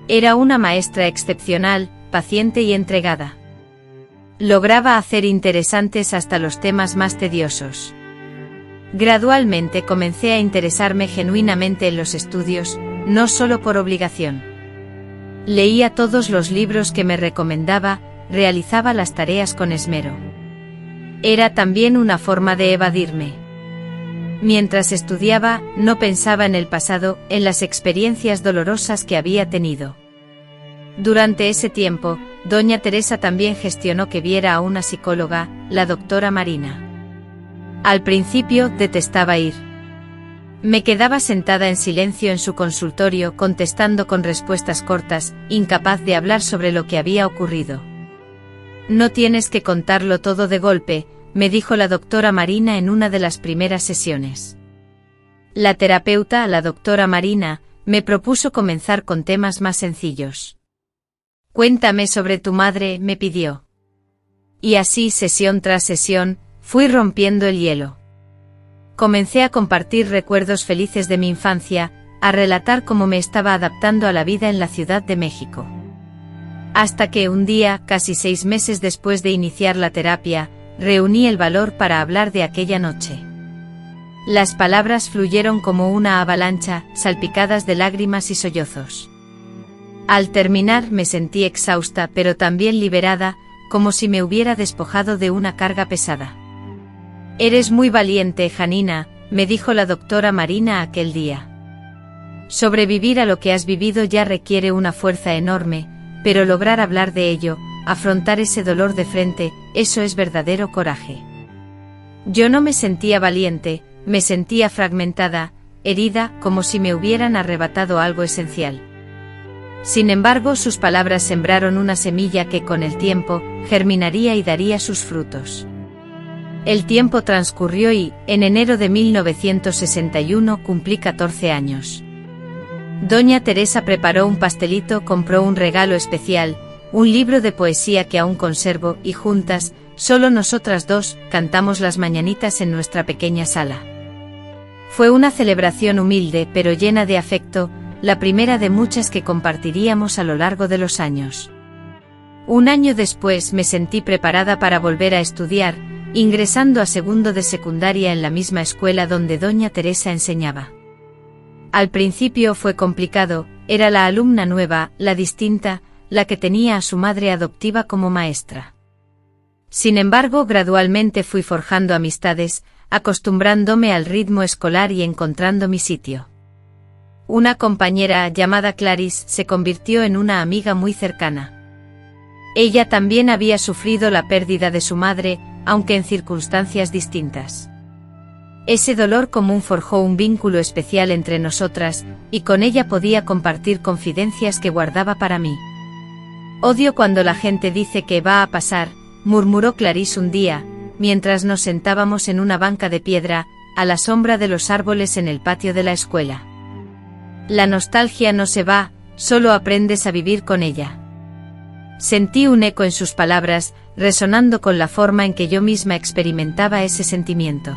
Speaker 1: Era una maestra excepcional, paciente y entregada. Lograba hacer interesantes hasta los temas más tediosos. Gradualmente comencé a interesarme genuinamente en los estudios, no solo por obligación. Leía todos los libros que me recomendaba, realizaba las tareas con esmero. Era también una forma de evadirme. Mientras estudiaba, no pensaba en el pasado, en las experiencias dolorosas que había tenido. Durante ese tiempo, doña Teresa también gestionó que viera a una psicóloga, la doctora Marina. Al principio, detestaba ir. Me quedaba sentada en silencio en su consultorio, contestando con respuestas cortas, incapaz de hablar sobre lo que había ocurrido. No tienes que contarlo todo de golpe, me dijo la doctora Marina en una de las primeras sesiones. La terapeuta, la doctora Marina, me propuso comenzar con temas más sencillos. Cuéntame sobre tu madre, me pidió. Y así, sesión tras sesión, fui rompiendo el hielo. Comencé a compartir recuerdos felices de mi infancia, a relatar cómo me estaba adaptando a la vida en la Ciudad de México. Hasta que un día, casi 6 meses después de iniciar la terapia, reuní el valor para hablar de aquella noche. Las palabras fluyeron como una avalancha, salpicadas de lágrimas y sollozos. Al terminar me sentí exhausta pero también liberada, como si me hubiera despojado de una carga pesada. Eres muy valiente, Janina, me dijo la doctora Marina aquel día. Sobrevivir a lo que has vivido ya requiere una fuerza enorme, pero lograr hablar de ello, afrontar ese dolor de frente, eso es verdadero coraje. Yo no me sentía valiente, me sentía fragmentada, herida, como si me hubieran arrebatado algo esencial. Sin embargo, sus palabras sembraron una semilla que con el tiempo, germinaría y daría sus frutos. El tiempo transcurrió y, en enero de 1961 cumplí 14 años. Doña Teresa preparó un pastelito, compró un regalo especial, un libro de poesía que aún conservo, y juntas, solo nosotras dos, cantamos las mañanitas en nuestra pequeña sala. Fue una celebración humilde pero llena de afecto, la primera de muchas que compartiríamos a lo largo de los años. Un año después me sentí preparada para volver a estudiar, ingresando a segundo de secundaria en la misma escuela donde Doña Teresa enseñaba. Al principio fue complicado, era la alumna nueva, la distinta, la que tenía a su madre adoptiva como maestra. Sin embargo, gradualmente fui forjando amistades, acostumbrándome al ritmo escolar y encontrando mi sitio. Una compañera llamada Clarice se convirtió en una amiga muy cercana. Ella también había sufrido la pérdida de su madre, aunque en circunstancias distintas. Ese dolor común forjó un vínculo especial entre nosotras, y con ella podía compartir confidencias que guardaba para mí. Odio cuando la gente dice que va a pasar, murmuró Clarice un día, mientras nos sentábamos en una banca de piedra, a la sombra de los árboles en el patio de la escuela. La nostalgia no se va, solo aprendes a vivir con ella. Sentí un eco en sus palabras, resonando con la forma en que yo misma experimentaba ese sentimiento.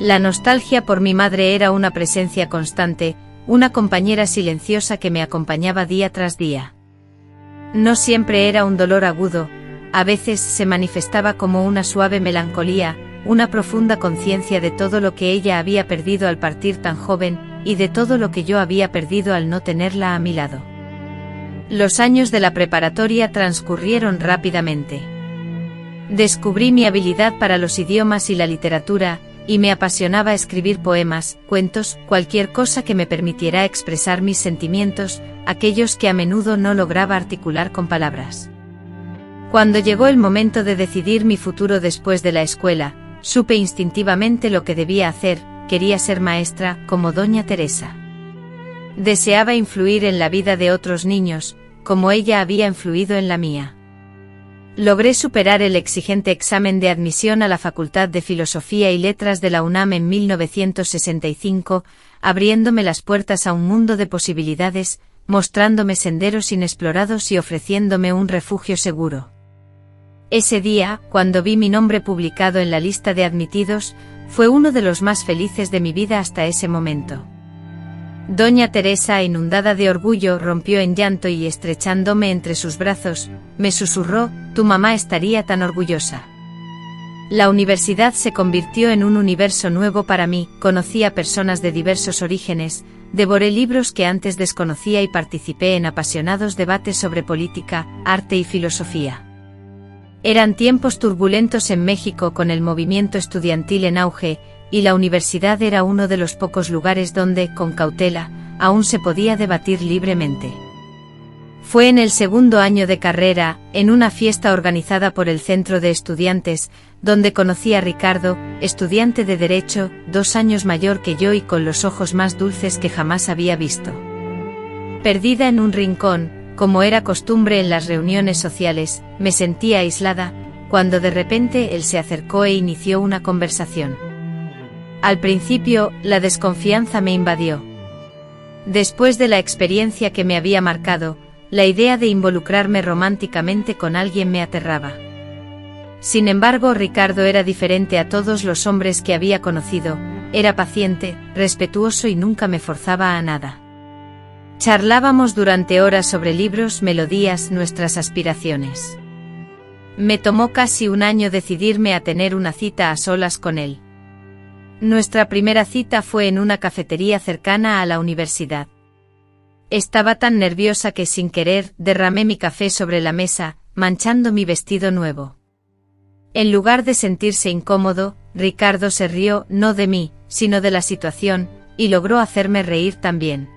Speaker 1: La nostalgia por mi madre era una presencia constante, una compañera silenciosa que me acompañaba día tras día. No siempre era un dolor agudo, a veces se manifestaba como una suave melancolía, una profunda conciencia de todo lo que ella había perdido al partir tan joven, y de todo lo que yo había perdido al no tenerla a mi lado. Los años de la preparatoria transcurrieron rápidamente. Descubrí mi habilidad para los idiomas y la literatura, y me apasionaba escribir poemas, cuentos, cualquier cosa que me permitiera expresar mis sentimientos, aquellos que a menudo no lograba articular con palabras. Cuando llegó el momento de decidir mi futuro después de la escuela, supe instintivamente lo que debía hacer, quería ser maestra, como Doña Teresa. Deseaba influir en la vida de otros niños, como ella había influido en la mía. Logré superar el exigente examen de admisión a la Facultad de Filosofía y Letras de la UNAM en 1965, abriéndome las puertas a un mundo de posibilidades, mostrándome senderos inexplorados y ofreciéndome un refugio seguro. Ese día, cuando vi mi nombre publicado en la lista de admitidos, fue uno de los más felices de mi vida hasta ese momento. Doña Teresa, inundada de orgullo, rompió en llanto y estrechándome entre sus brazos, me susurró: «Tu mamá estaría tan orgullosa». La universidad se convirtió en un universo nuevo para mí, conocí a personas de diversos orígenes, devoré libros que antes desconocía y participé en apasionados debates sobre política, arte y filosofía. Eran tiempos turbulentos en México con el movimiento estudiantil en auge, y la universidad era uno de los pocos lugares donde, con cautela, aún se podía debatir libremente. Fue en el segundo año de carrera, en una fiesta organizada por el Centro de Estudiantes, donde conocí a Ricardo, estudiante de Derecho, 2 años mayor que yo y con los ojos más dulces que jamás había visto. Perdida en un rincón, como era costumbre en las reuniones sociales, me sentía aislada, cuando de repente él se acercó e inició una conversación. Al principio, la desconfianza me invadió. Después de la experiencia que me había marcado, la idea de involucrarme románticamente con alguien me aterraba. Sin embargo, Ricardo era diferente a todos los hombres que había conocido, era paciente, respetuoso y nunca me forzaba a nada. Charlábamos durante horas sobre libros, melodías, nuestras aspiraciones. Me tomó casi un año decidirme a tener una cita a solas con él. Nuestra primera cita fue en una cafetería cercana a la universidad. Estaba tan nerviosa que sin querer derramé mi café sobre la mesa, manchando mi vestido nuevo. En lugar de sentirse incómodo, Ricardo se rió, no de mí, sino de la situación, y logró hacerme reír también.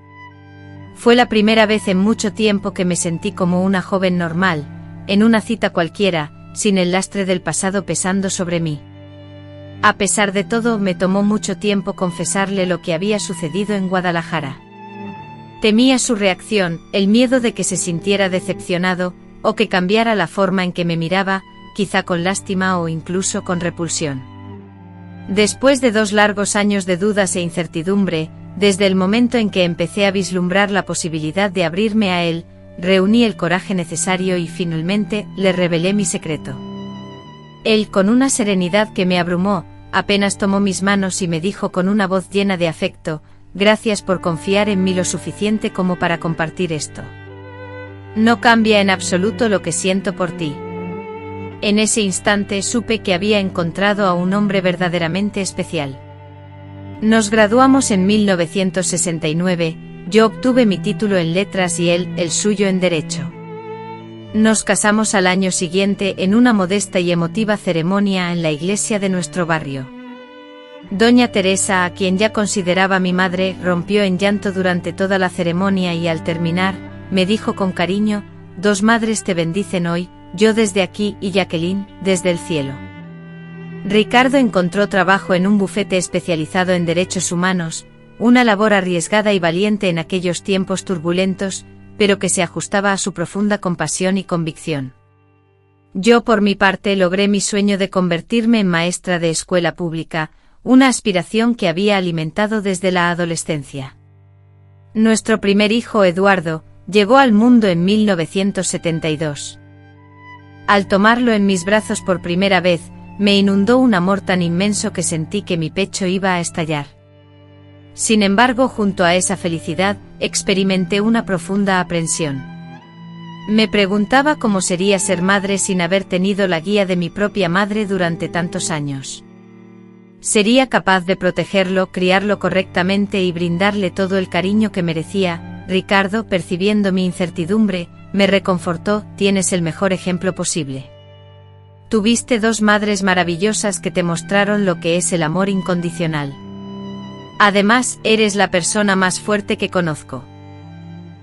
Speaker 1: Fue la primera vez en mucho tiempo que me sentí como una joven normal, en una cita cualquiera, sin el lastre del pasado pesando sobre mí. A pesar de todo, me tomó mucho tiempo confesarle lo que había sucedido en Guadalajara. Temía su reacción, el miedo de que se sintiera decepcionado, o que cambiara la forma en que me miraba, quizá con lástima o incluso con repulsión. Después de 2 largos años de dudas e incertidumbre, desde el momento en que empecé a vislumbrar la posibilidad de abrirme a él, reuní el coraje necesario y finalmente le revelé mi secreto. Él, con una serenidad que me abrumó, apenas tomó mis manos y me dijo con una voz llena de afecto: «Gracias por confiar en mí lo suficiente como para compartir esto. No cambia en absoluto lo que siento por ti». En ese instante supe que había encontrado a un hombre verdaderamente especial. Nos graduamos en 1969, yo obtuve mi título en letras y él, el suyo en derecho. Nos casamos al año siguiente en una modesta y emotiva ceremonia en la iglesia de nuestro barrio. Doña Teresa, a quien ya consideraba mi madre, rompió en llanto durante toda la ceremonia y al terminar, me dijo con cariño: «2 madres te bendicen hoy, yo desde aquí y Jacqueline, desde el cielo». Ricardo encontró trabajo en un bufete especializado en derechos humanos, una labor arriesgada y valiente en aquellos tiempos turbulentos, pero que se ajustaba a su profunda compasión y convicción. Yo, por mi parte, logré mi sueño de convertirme en maestra de escuela pública, una aspiración que había alimentado desde la adolescencia. Nuestro primer hijo, Eduardo, llegó al mundo en 1972. Al tomarlo en mis brazos por primera vez, me inundó un amor tan inmenso que sentí que mi pecho iba a estallar. Sin embargo, junto a esa felicidad, experimenté una profunda aprensión. Me preguntaba cómo sería ser madre sin haber tenido la guía de mi propia madre durante tantos años. ¿Sería capaz de protegerlo, criarlo correctamente y brindarle todo el cariño que merecía? Ricardo, percibiendo mi incertidumbre, me reconfortó: «Tienes el mejor ejemplo posible. Tuviste 2 madres maravillosas que te mostraron lo que es el amor incondicional. Además, eres la persona más fuerte que conozco.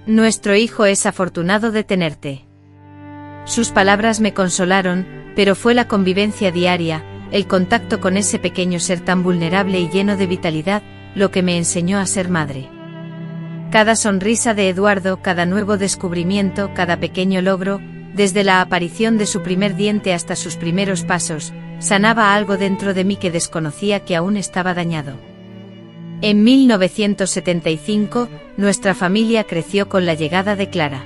Speaker 1: Nuestro hijo es afortunado de tenerte». Sus palabras me consolaron, pero fue la convivencia diaria, el contacto con ese pequeño ser tan vulnerable y lleno de vitalidad, lo que me enseñó a ser madre. Cada sonrisa de Eduardo, cada nuevo descubrimiento, cada pequeño logro, desde la aparición de su primer diente hasta sus primeros pasos, sanaba algo dentro de mí que desconocía que aún estaba dañado. En 1975, nuestra familia creció con la llegada de Clara.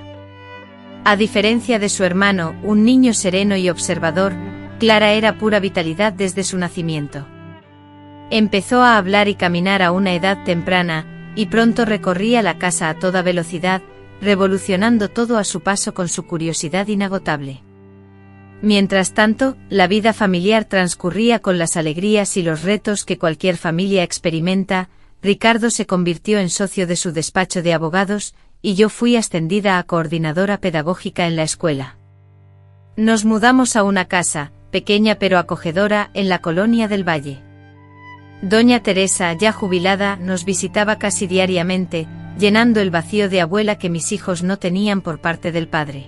Speaker 1: A diferencia de su hermano, un niño sereno y observador, Clara era pura vitalidad desde su nacimiento. Empezó a hablar y caminar a una edad temprana, y pronto recorría la casa a toda velocidad, revolucionando todo a su paso con su curiosidad inagotable. Mientras tanto, la vida familiar transcurría con las alegrías y los retos que cualquier familia experimenta. Ricardo se convirtió en socio de su despacho de abogados, y yo fui ascendida a coordinadora pedagógica en la escuela. Nos mudamos a una casa, pequeña pero acogedora, en la Colonia del Valle. Doña Teresa, ya jubilada, nos visitaba casi diariamente, llenando el vacío de abuela que mis hijos no tenían por parte del padre.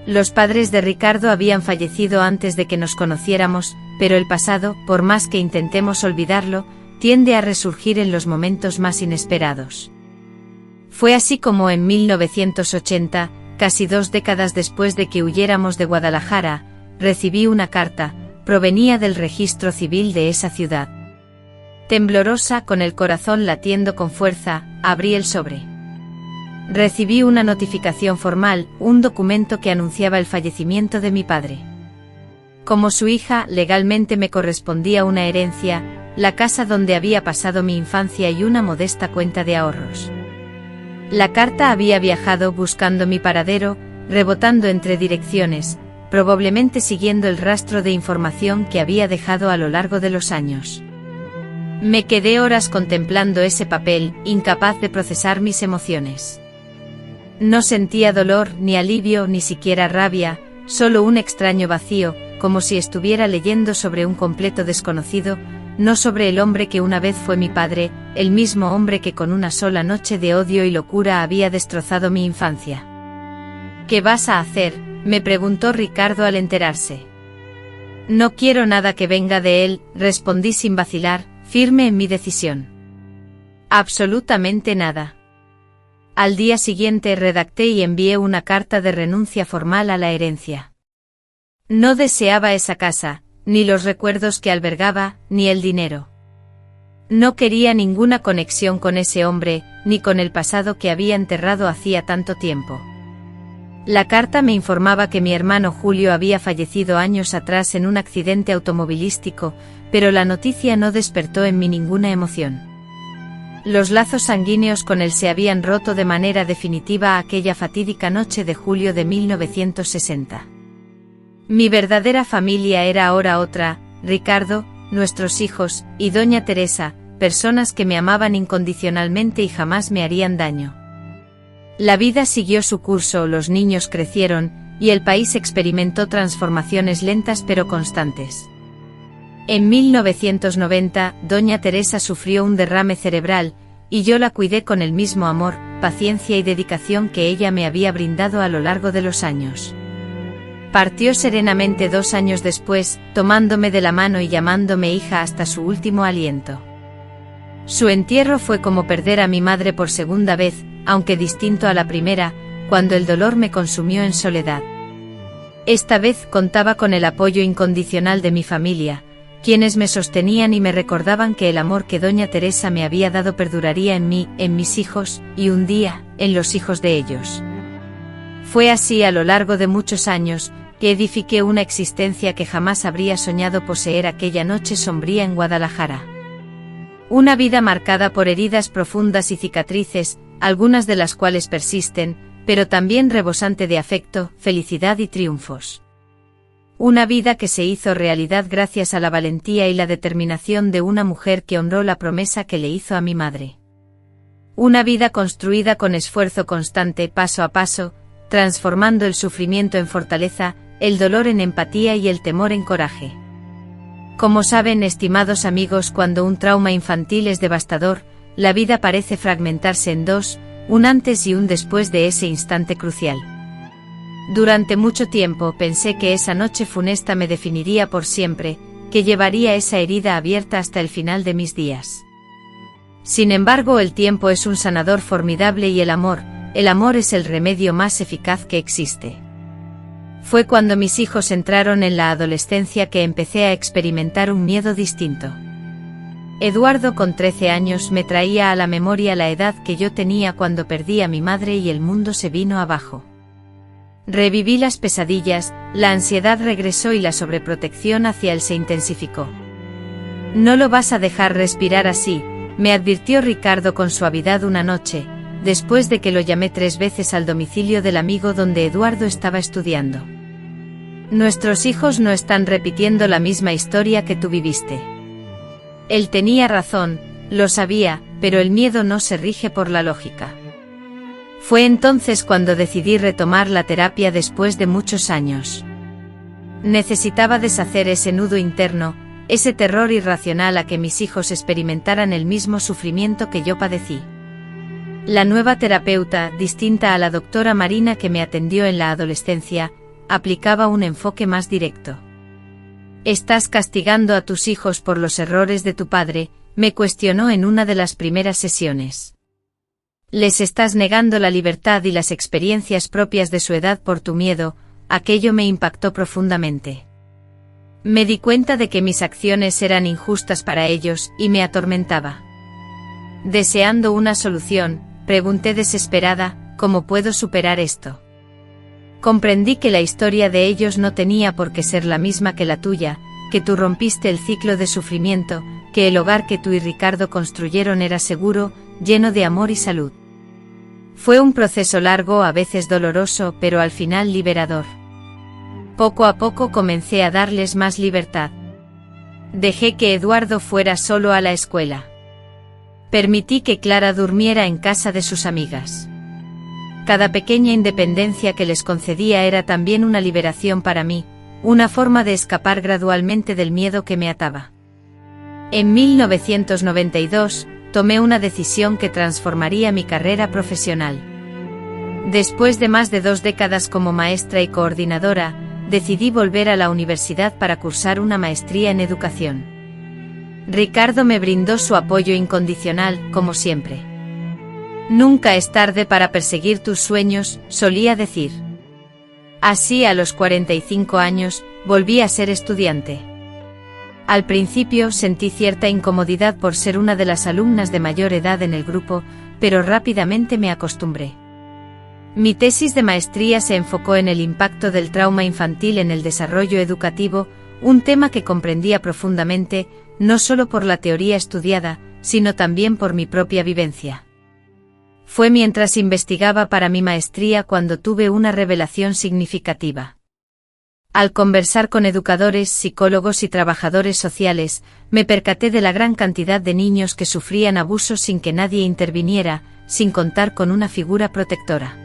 Speaker 1: Los padres de Ricardo habían fallecido antes de que nos conociéramos, pero el pasado, por más que intentemos olvidarlo, tiende a resurgir en los momentos más inesperados. Fue así como en 1980, casi 2 décadas después de que huyéramos de Guadalajara, recibí una carta, provenía del registro civil de esa ciudad. Temblorosa, con el corazón latiendo con fuerza, abrí el sobre. Recibí una notificación formal, un documento que anunciaba el fallecimiento de mi padre. Como su hija, legalmente me correspondía una herencia, la casa donde había pasado mi infancia y una modesta cuenta de ahorros. La carta había viajado buscando mi paradero, rebotando entre direcciones, probablemente siguiendo el rastro de información que había dejado a lo largo de los años. Me quedé horas contemplando ese papel, incapaz de procesar mis emociones. No sentía dolor, ni alivio, ni siquiera rabia, solo un extraño vacío, como si estuviera leyendo sobre un completo desconocido, no sobre el hombre que una vez fue mi padre, el mismo hombre que con una sola noche de odio y locura había destrozado mi infancia. ¿Qué vas a hacer?, me preguntó Ricardo al enterarse. No quiero nada que venga de él, respondí sin vacilar, firme en mi decisión. Absolutamente nada. Al día siguiente redacté y envié una carta de renuncia formal a la herencia. No deseaba esa casa, ni los recuerdos que albergaba, ni el dinero. No quería ninguna conexión con ese hombre, ni con el pasado que había enterrado hacía tanto tiempo. La carta me informaba que mi hermano Julio había fallecido años atrás en un accidente automovilístico, pero la noticia no despertó en mí ninguna emoción. Los lazos sanguíneos con él se habían roto de manera definitiva aquella fatídica noche de julio de 1960. Mi verdadera familia era ahora otra, Ricardo, nuestros hijos, y doña Teresa, personas que me amaban incondicionalmente y jamás me harían daño. La vida siguió su curso, los niños crecieron, y el país experimentó transformaciones lentas pero constantes. En 1990, doña Teresa sufrió un derrame cerebral, y yo la cuidé con el mismo amor, paciencia y dedicación que ella me había brindado a lo largo de los años. Partió serenamente 2 años después, tomándome de la mano y llamándome hija hasta su último aliento. Su entierro fue como perder a mi madre por segunda vez, aunque distinto a la primera, cuando el dolor me consumió en soledad. Esta vez contaba con el apoyo incondicional de mi familia, quienes me sostenían y me recordaban que el amor que doña Teresa me había dado perduraría en mí, en mis hijos, y un día, en los hijos de ellos. Fue así a lo largo de muchos años, que edifiqué una existencia que jamás habría soñado poseer aquella noche sombría en Guadalajara. Una vida marcada por heridas profundas y cicatrices, algunas de las cuales persisten, pero también rebosante de afecto, felicidad y triunfos. Una vida que se hizo realidad gracias a la valentía y la determinación de una mujer que honró la promesa que le hizo a mi madre. Una vida construida con esfuerzo constante paso a paso, transformando el sufrimiento en fortaleza, el dolor en empatía y el temor en coraje. Como saben, estimados amigos, cuando un trauma infantil es devastador, la vida parece fragmentarse en dos, un antes y un después de ese instante crucial. Durante mucho tiempo pensé que esa noche funesta me definiría por siempre, que llevaría esa herida abierta hasta el final de mis días. Sin embargo, el tiempo es un sanador formidable y el amor es el remedio más eficaz que existe. Fue cuando mis hijos entraron en la adolescencia que empecé a experimentar un miedo distinto. Eduardo, con 13 años, me traía a la memoria la edad que yo tenía cuando perdí a mi madre y el mundo se vino abajo. Reviví las pesadillas, la ansiedad regresó y la sobreprotección hacia él se intensificó. No lo vas a dejar respirar así, me advirtió Ricardo con suavidad una noche, después de que lo llamé 3 veces al domicilio del amigo donde Eduardo estaba estudiando. Nuestros hijos no están repitiendo la misma historia que tú viviste. Él tenía razón, lo sabía, pero el miedo no se rige por la lógica. Fue entonces cuando decidí retomar la terapia después de muchos años. Necesitaba deshacer ese nudo interno, ese terror irracional a que mis hijos experimentaran el mismo sufrimiento que yo padecí. La nueva terapeuta, distinta a la doctora Marina que me atendió en la adolescencia, aplicaba un enfoque más directo. «¿Estás castigando a tus hijos por los errores de tu padre?», me cuestionó en una de las primeras sesiones. «¿Les estás negando la libertad y las experiencias propias de su edad por tu miedo?». Aquello me impactó profundamente. Me di cuenta de que mis acciones eran injustas para ellos, y me atormentaba. Deseando una solución, pregunté desesperada, ¿cómo puedo superar esto? Comprendí que la historia de ellos no tenía por qué ser la misma que la tuya, que tú rompiste el ciclo de sufrimiento, que el hogar que tú y Ricardo construyeron era seguro, lleno de amor y salud. Fue un proceso largo, a veces doloroso, pero al final liberador. Poco a poco comencé a darles más libertad. Dejé que Eduardo fuera solo a la escuela. Permití que Clara durmiera en casa de sus amigas. Cada pequeña independencia que les concedía era también una liberación para mí, una forma de escapar gradualmente del miedo que me ataba. En 1992, tomé una decisión que transformaría mi carrera profesional. Después de más de 2 décadas como maestra y coordinadora, decidí volver a la universidad para cursar una maestría en educación. Ricardo me brindó su apoyo incondicional, como siempre. Nunca es tarde para perseguir tus sueños, solía decir. Así, a los 45 años, volví a ser estudiante. Al principio sentí cierta incomodidad por ser una de las alumnas de mayor edad en el grupo, pero rápidamente me acostumbré. Mi tesis de maestría se enfocó en el impacto del trauma infantil en el desarrollo educativo, un tema que comprendía profundamente, no solo por la teoría estudiada, sino también por mi propia vivencia. Fue mientras investigaba para mi maestría cuando tuve una revelación significativa. Al conversar con educadores, psicólogos y trabajadores sociales, me percaté de la gran cantidad de niños que sufrían abusos sin que nadie interviniera, sin contar con una figura protectora.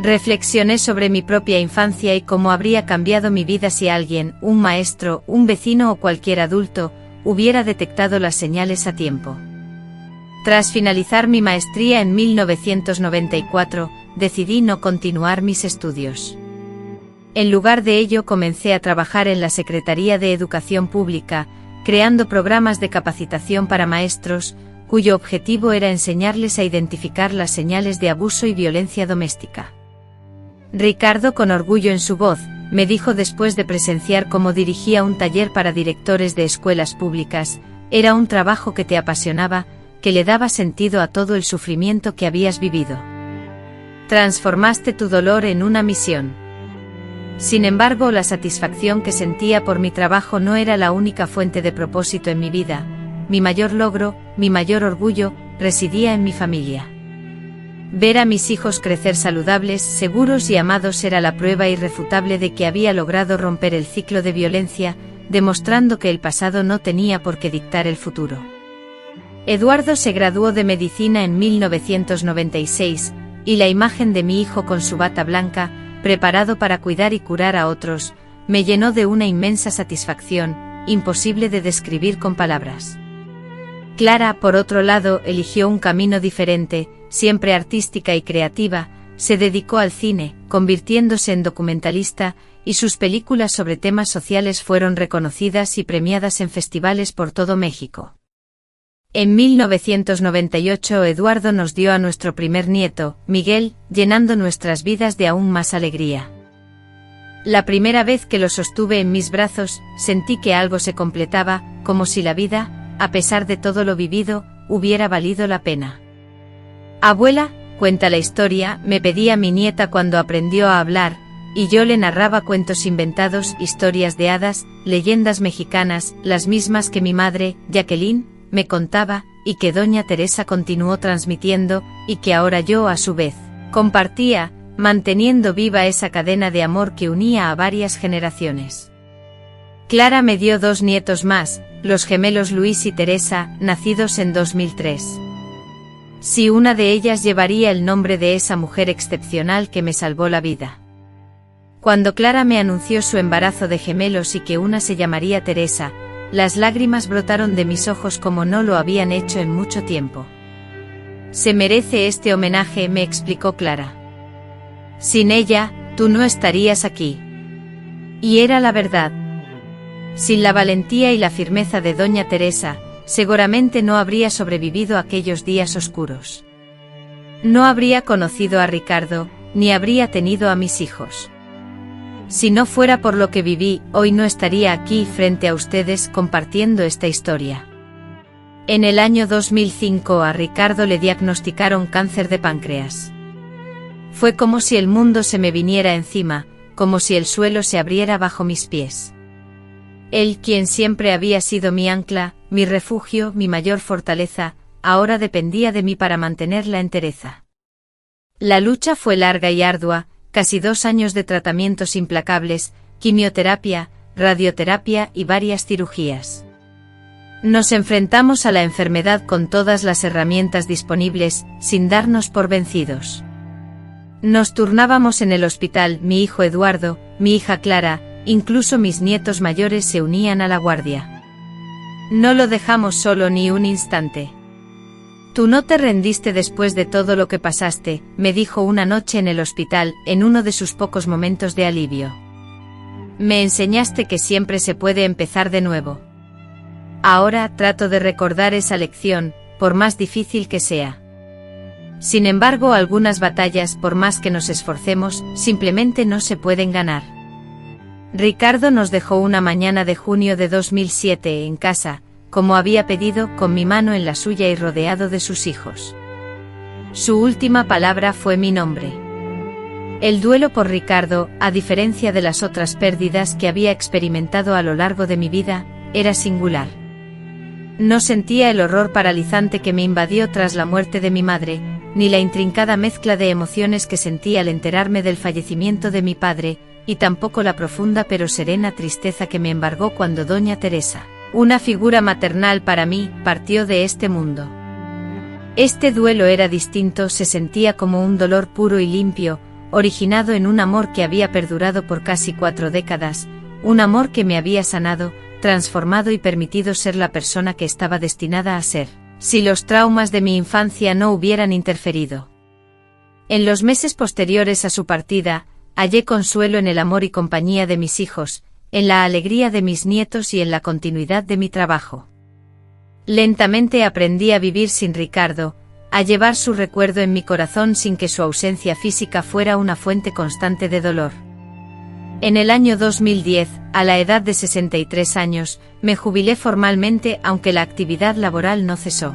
Speaker 1: Reflexioné sobre mi propia infancia y cómo habría cambiado mi vida si alguien, un maestro, un vecino o cualquier adulto, hubiera detectado las señales a tiempo. Tras finalizar mi maestría en 1994, decidí no continuar mis estudios. En lugar de ello, comencé a trabajar en la Secretaría de Educación Pública, creando programas de capacitación para maestros, cuyo objetivo era enseñarles a identificar las señales de abuso y violencia doméstica. Ricardo, con orgullo en su voz, me dijo después de presenciar cómo dirigía un taller para directores de escuelas públicas: era un trabajo que te apasionaba, que le daba sentido a todo el sufrimiento que habías vivido. Transformaste tu dolor en una misión. Sin embargo, la satisfacción que sentía por mi trabajo no era la única fuente de propósito en mi vida. Mi mayor logro, mi mayor orgullo, residía en mi familia. Ver a mis hijos crecer saludables, seguros y amados era la prueba irrefutable de que había logrado romper el ciclo de violencia, demostrando que el pasado no tenía por qué dictar el futuro. Eduardo se graduó de medicina en 1996, y la imagen de mi hijo con su bata blanca, preparado para cuidar y curar a otros, me llenó de una inmensa satisfacción, imposible de describir con palabras. Clara, por otro lado, eligió un camino diferente, siempre artística y creativa. Se dedicó al cine, convirtiéndose en documentalista, y sus películas sobre temas sociales fueron reconocidas y premiadas en festivales por todo México. En 1998 Eduardo nos dio a nuestro primer nieto, Miguel, llenando nuestras vidas de aún más alegría. La primera vez que lo sostuve en mis brazos, sentí que algo se completaba, como si la vida, a pesar de todo lo vivido, hubiera valido la pena. Abuela, cuenta la historia, me pedía mi nieta cuando aprendió a hablar, y yo le narraba cuentos inventados, historias de hadas, leyendas mexicanas, las mismas que mi madre, Jacqueline, me contaba, y que doña Teresa continuó transmitiendo, y que ahora yo a su vez compartía, manteniendo viva esa cadena de amor que unía a varias generaciones. Clara me dio 2 nietos más, los gemelos Luis y Teresa, nacidos en 2003. Sí, una de ellas llevaría el nombre de esa mujer excepcional que me salvó la vida. Cuando Clara me anunció su embarazo de gemelos y que una se llamaría Teresa, las lágrimas brotaron de mis ojos como no lo habían hecho en mucho tiempo. Se merece este homenaje, me explicó Clara. Sin ella, tú no estarías aquí. Y era la verdad. Sin la valentía y la firmeza de doña Teresa, seguramente no habría sobrevivido aquellos días oscuros. No habría conocido a Ricardo, ni habría tenido a mis hijos. Si no fuera por lo que viví, hoy no estaría aquí frente a ustedes compartiendo esta historia. En el año 2005 a Ricardo le diagnosticaron cáncer de páncreas. Fue como si el mundo se me viniera encima, como si el suelo se abriera bajo mis pies. Él, quien siempre había sido mi ancla, mi refugio, mi mayor fortaleza, ahora dependía de mí para mantener la entereza. La lucha fue larga y ardua, casi 2 años de tratamientos implacables, quimioterapia, radioterapia y varias cirugías. Nos enfrentamos a la enfermedad con todas las herramientas disponibles, sin darnos por vencidos. Nos turnábamos en el hospital, mi hijo Eduardo, mi hija Clara, incluso mis nietos mayores se unían a la guardia. No lo dejamos solo ni un instante. Tú no te rendiste después de todo lo que pasaste, me dijo una noche en el hospital, en uno de sus pocos momentos de alivio. Me enseñaste que siempre se puede empezar de nuevo. Ahora trato de recordar esa lección, por más difícil que sea. Sin embargo, algunas batallas, por más que nos esforcemos, simplemente no se pueden ganar. Ricardo nos dejó una mañana de junio de 2007 en casa, como había pedido, con mi mano en la suya y rodeado de sus hijos. Su última palabra fue mi nombre. El duelo por Ricardo, a diferencia de las otras pérdidas que había experimentado a lo largo de mi vida, era singular. No sentía el horror paralizante que me invadió tras la muerte de mi madre, ni la intrincada mezcla de emociones que sentí al enterarme del fallecimiento de mi padre, y tampoco la profunda pero serena tristeza que me embargó cuando doña Teresa, una figura maternal para mí, partió de este mundo. Este duelo era distinto, se sentía como un dolor puro y limpio, originado en un amor que había perdurado por casi 4 décadas, un amor que me había sanado, transformado y permitido ser la persona que estaba destinada a ser, si los traumas de mi infancia no hubieran interferido. En los meses posteriores a su partida, hallé consuelo en el amor y compañía de mis hijos, en la alegría de mis nietos y en la continuidad de mi trabajo. Lentamente aprendí a vivir sin Ricardo, a llevar su recuerdo en mi corazón sin que su ausencia física fuera una fuente constante de dolor. En el año 2010, a la edad de 63 años, me jubilé formalmente, aunque la actividad laboral no cesó.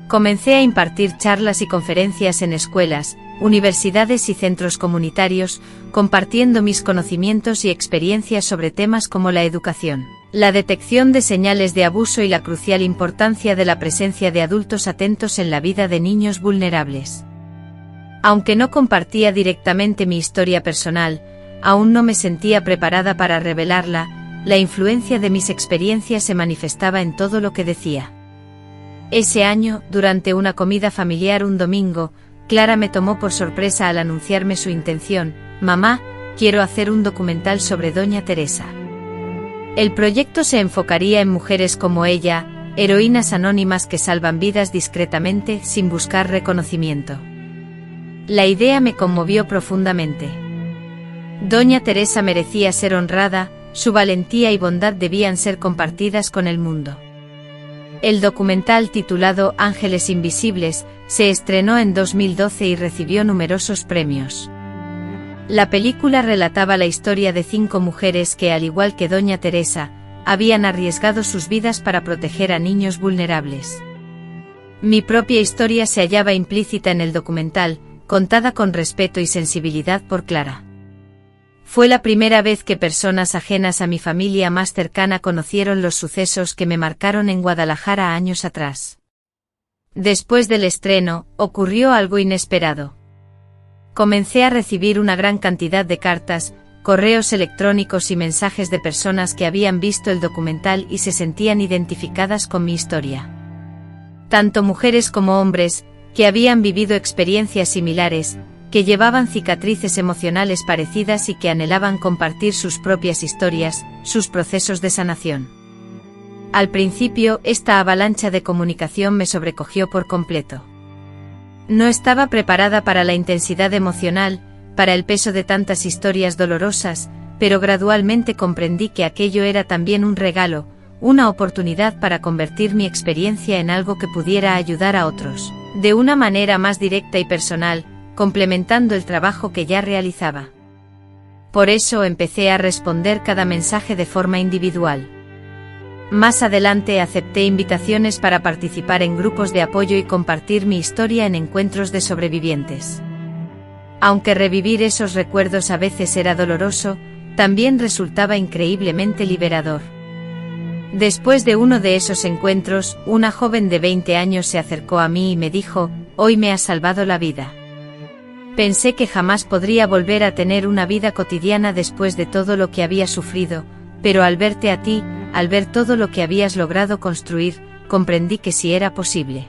Speaker 1: Comencé a impartir charlas y conferencias en escuelas, universidades y centros comunitarios, compartiendo mis conocimientos y experiencias sobre temas como la educación, la detección de señales de abuso y la crucial importancia de la presencia de adultos atentos en la vida de niños vulnerables. Aunque no compartía directamente mi historia personal, aún no me sentía preparada para revelarla, la influencia de mis experiencias se manifestaba en todo lo que decía. Ese año, durante una comida familiar un domingo, Clara me tomó por sorpresa al anunciarme su intención: «Mamá, quiero hacer un documental sobre doña Teresa». El proyecto se enfocaría en mujeres como ella, heroínas anónimas que salvan vidas discretamente, sin buscar reconocimiento. La idea me conmovió profundamente. Doña Teresa merecía ser honrada, su valentía y bondad debían ser compartidas con el mundo. El documental, titulado Ángeles Invisibles, se estrenó en 2012 y recibió numerosos premios. La película relataba la historia de 5 mujeres que, al igual que doña Teresa, habían arriesgado sus vidas para proteger a niños vulnerables. Mi propia historia se hallaba implícita en el documental, contada con respeto y sensibilidad por Clara. Fue la primera vez que personas ajenas a mi familia más cercana conocieron los sucesos que me marcaron en Guadalajara años atrás. Después del estreno, ocurrió algo inesperado. Comencé a recibir una gran cantidad de cartas, correos electrónicos y mensajes de personas que habían visto el documental y se sentían identificadas con mi historia. Tanto mujeres como hombres, que habían vivido experiencias similares, que llevaban cicatrices emocionales parecidas y que anhelaban compartir sus propias historias, sus procesos de sanación. Al principio, esta avalancha de comunicación me sobrecogió por completo. No estaba preparada para la intensidad emocional, para el peso de tantas historias dolorosas, pero gradualmente comprendí que aquello era también un regalo, una oportunidad para convertir mi experiencia en algo que pudiera ayudar a otros, de una manera más directa y personal, complementando el trabajo que ya realizaba. Por eso empecé a responder cada mensaje de forma individual. Más adelante acepté invitaciones para participar en grupos de apoyo y compartir mi historia en encuentros de sobrevivientes. Aunque revivir esos recuerdos a veces era doloroso, también resultaba increíblemente liberador. Después de uno de esos encuentros, una joven de 20 años se acercó a mí y me dijo: «Hoy me has salvado la vida». Pensé que jamás podría volver a tener una vida cotidiana después de todo lo que había sufrido, pero al verte a ti, al ver todo lo que habías logrado construir, comprendí que sí era posible.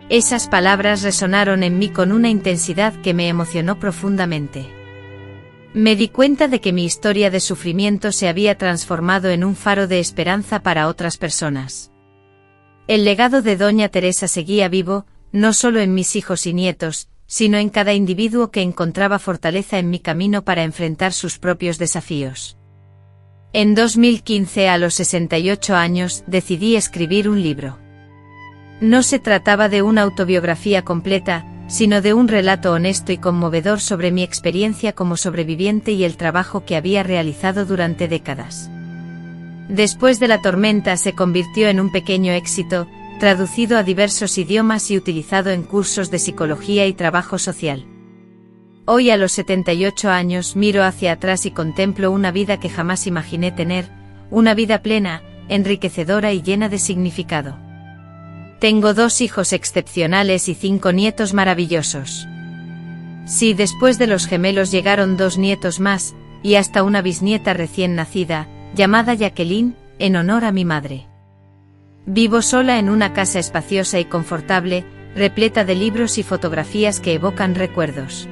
Speaker 1: Esas palabras resonaron en mí con una intensidad que me emocionó profundamente. Me di cuenta de que mi historia de sufrimiento se había transformado en un faro de esperanza para otras personas. El legado de Doña Teresa seguía vivo, no solo en mis hijos y nietos, sino en cada individuo que encontraba fortaleza en mi camino para enfrentar sus propios desafíos. En 2015, a los 68 años, decidí escribir un libro. No se trataba de una autobiografía completa, sino de un relato honesto y conmovedor sobre mi experiencia como sobreviviente y el trabajo que había realizado durante décadas. Después de la tormenta se convirtió en un pequeño éxito, traducido a diversos idiomas y utilizado en cursos de psicología y trabajo social. Hoy, a los 78 años, miro hacia atrás y contemplo una vida que jamás imaginé tener, una vida plena, enriquecedora y llena de significado. Tengo 2 hijos excepcionales y 5 nietos maravillosos. Sí, después de los gemelos llegaron 2 nietos más, y hasta una bisnieta recién nacida, llamada Jacqueline, en honor a mi madre. Vivo sola en una casa espaciosa y confortable, repleta de libros y fotografías que evocan recuerdos.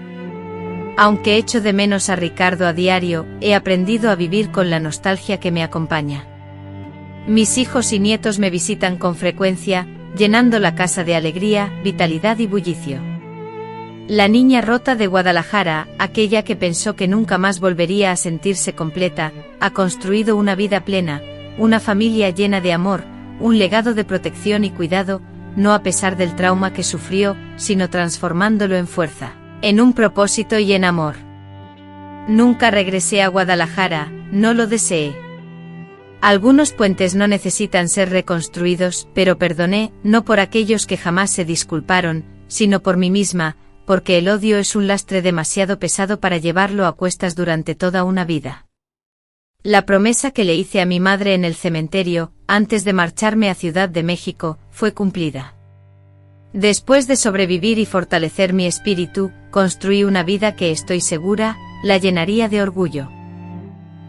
Speaker 1: Aunque echo de menos a Ricardo a diario, he aprendido a vivir con la nostalgia que me acompaña. Mis hijos y nietos me visitan con frecuencia, llenando la casa de alegría, vitalidad y bullicio. La niña rota de Guadalajara, aquella que pensó que nunca más volvería a sentirse completa, ha construido una vida plena, una familia llena de amor, un legado de protección y cuidado, no a pesar del trauma que sufrió, sino transformándolo en fuerza, en un propósito y en amor. Nunca regresé a Guadalajara, no lo deseé. Algunos puentes no necesitan ser reconstruidos, pero perdoné, no por aquellos que jamás se disculparon, sino por mí misma, porque el odio es un lastre demasiado pesado para llevarlo a cuestas durante toda una vida. La promesa que le hice a mi madre en el cementerio, antes de marcharme a Ciudad de México, fue cumplida. Después de sobrevivir y fortalecer mi espíritu, construí una vida que estoy segura, la llenaría de orgullo.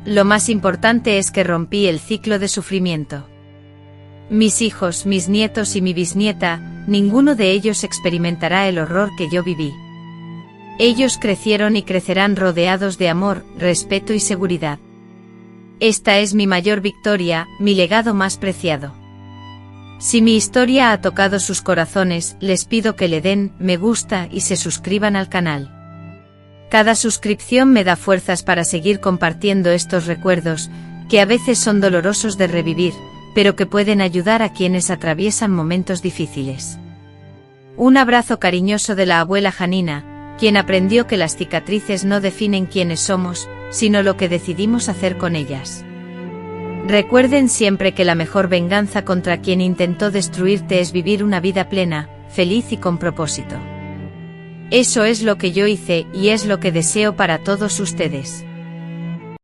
Speaker 1: Lo más importante es que rompí el ciclo de sufrimiento. Mis hijos, mis nietos y mi bisnieta, ninguno de ellos experimentará el horror que yo viví. Ellos crecieron y crecerán rodeados de amor, respeto y seguridad. Esta es mi mayor victoria, mi legado más preciado. Si mi historia ha tocado sus corazones, les pido que le den me gusta y se suscriban al canal. Cada suscripción me da fuerzas para seguir compartiendo estos recuerdos, que a veces son dolorosos de revivir, pero que pueden ayudar a quienes atraviesan momentos difíciles. Un abrazo cariñoso de la abuela Janina, quien aprendió que las cicatrices no definen quiénes somos, sino lo que decidimos hacer con ellas. Recuerden siempre que la mejor venganza contra quien intentó destruirte es vivir una vida plena, feliz y con propósito. Eso es lo que yo hice y es lo que deseo para todos ustedes.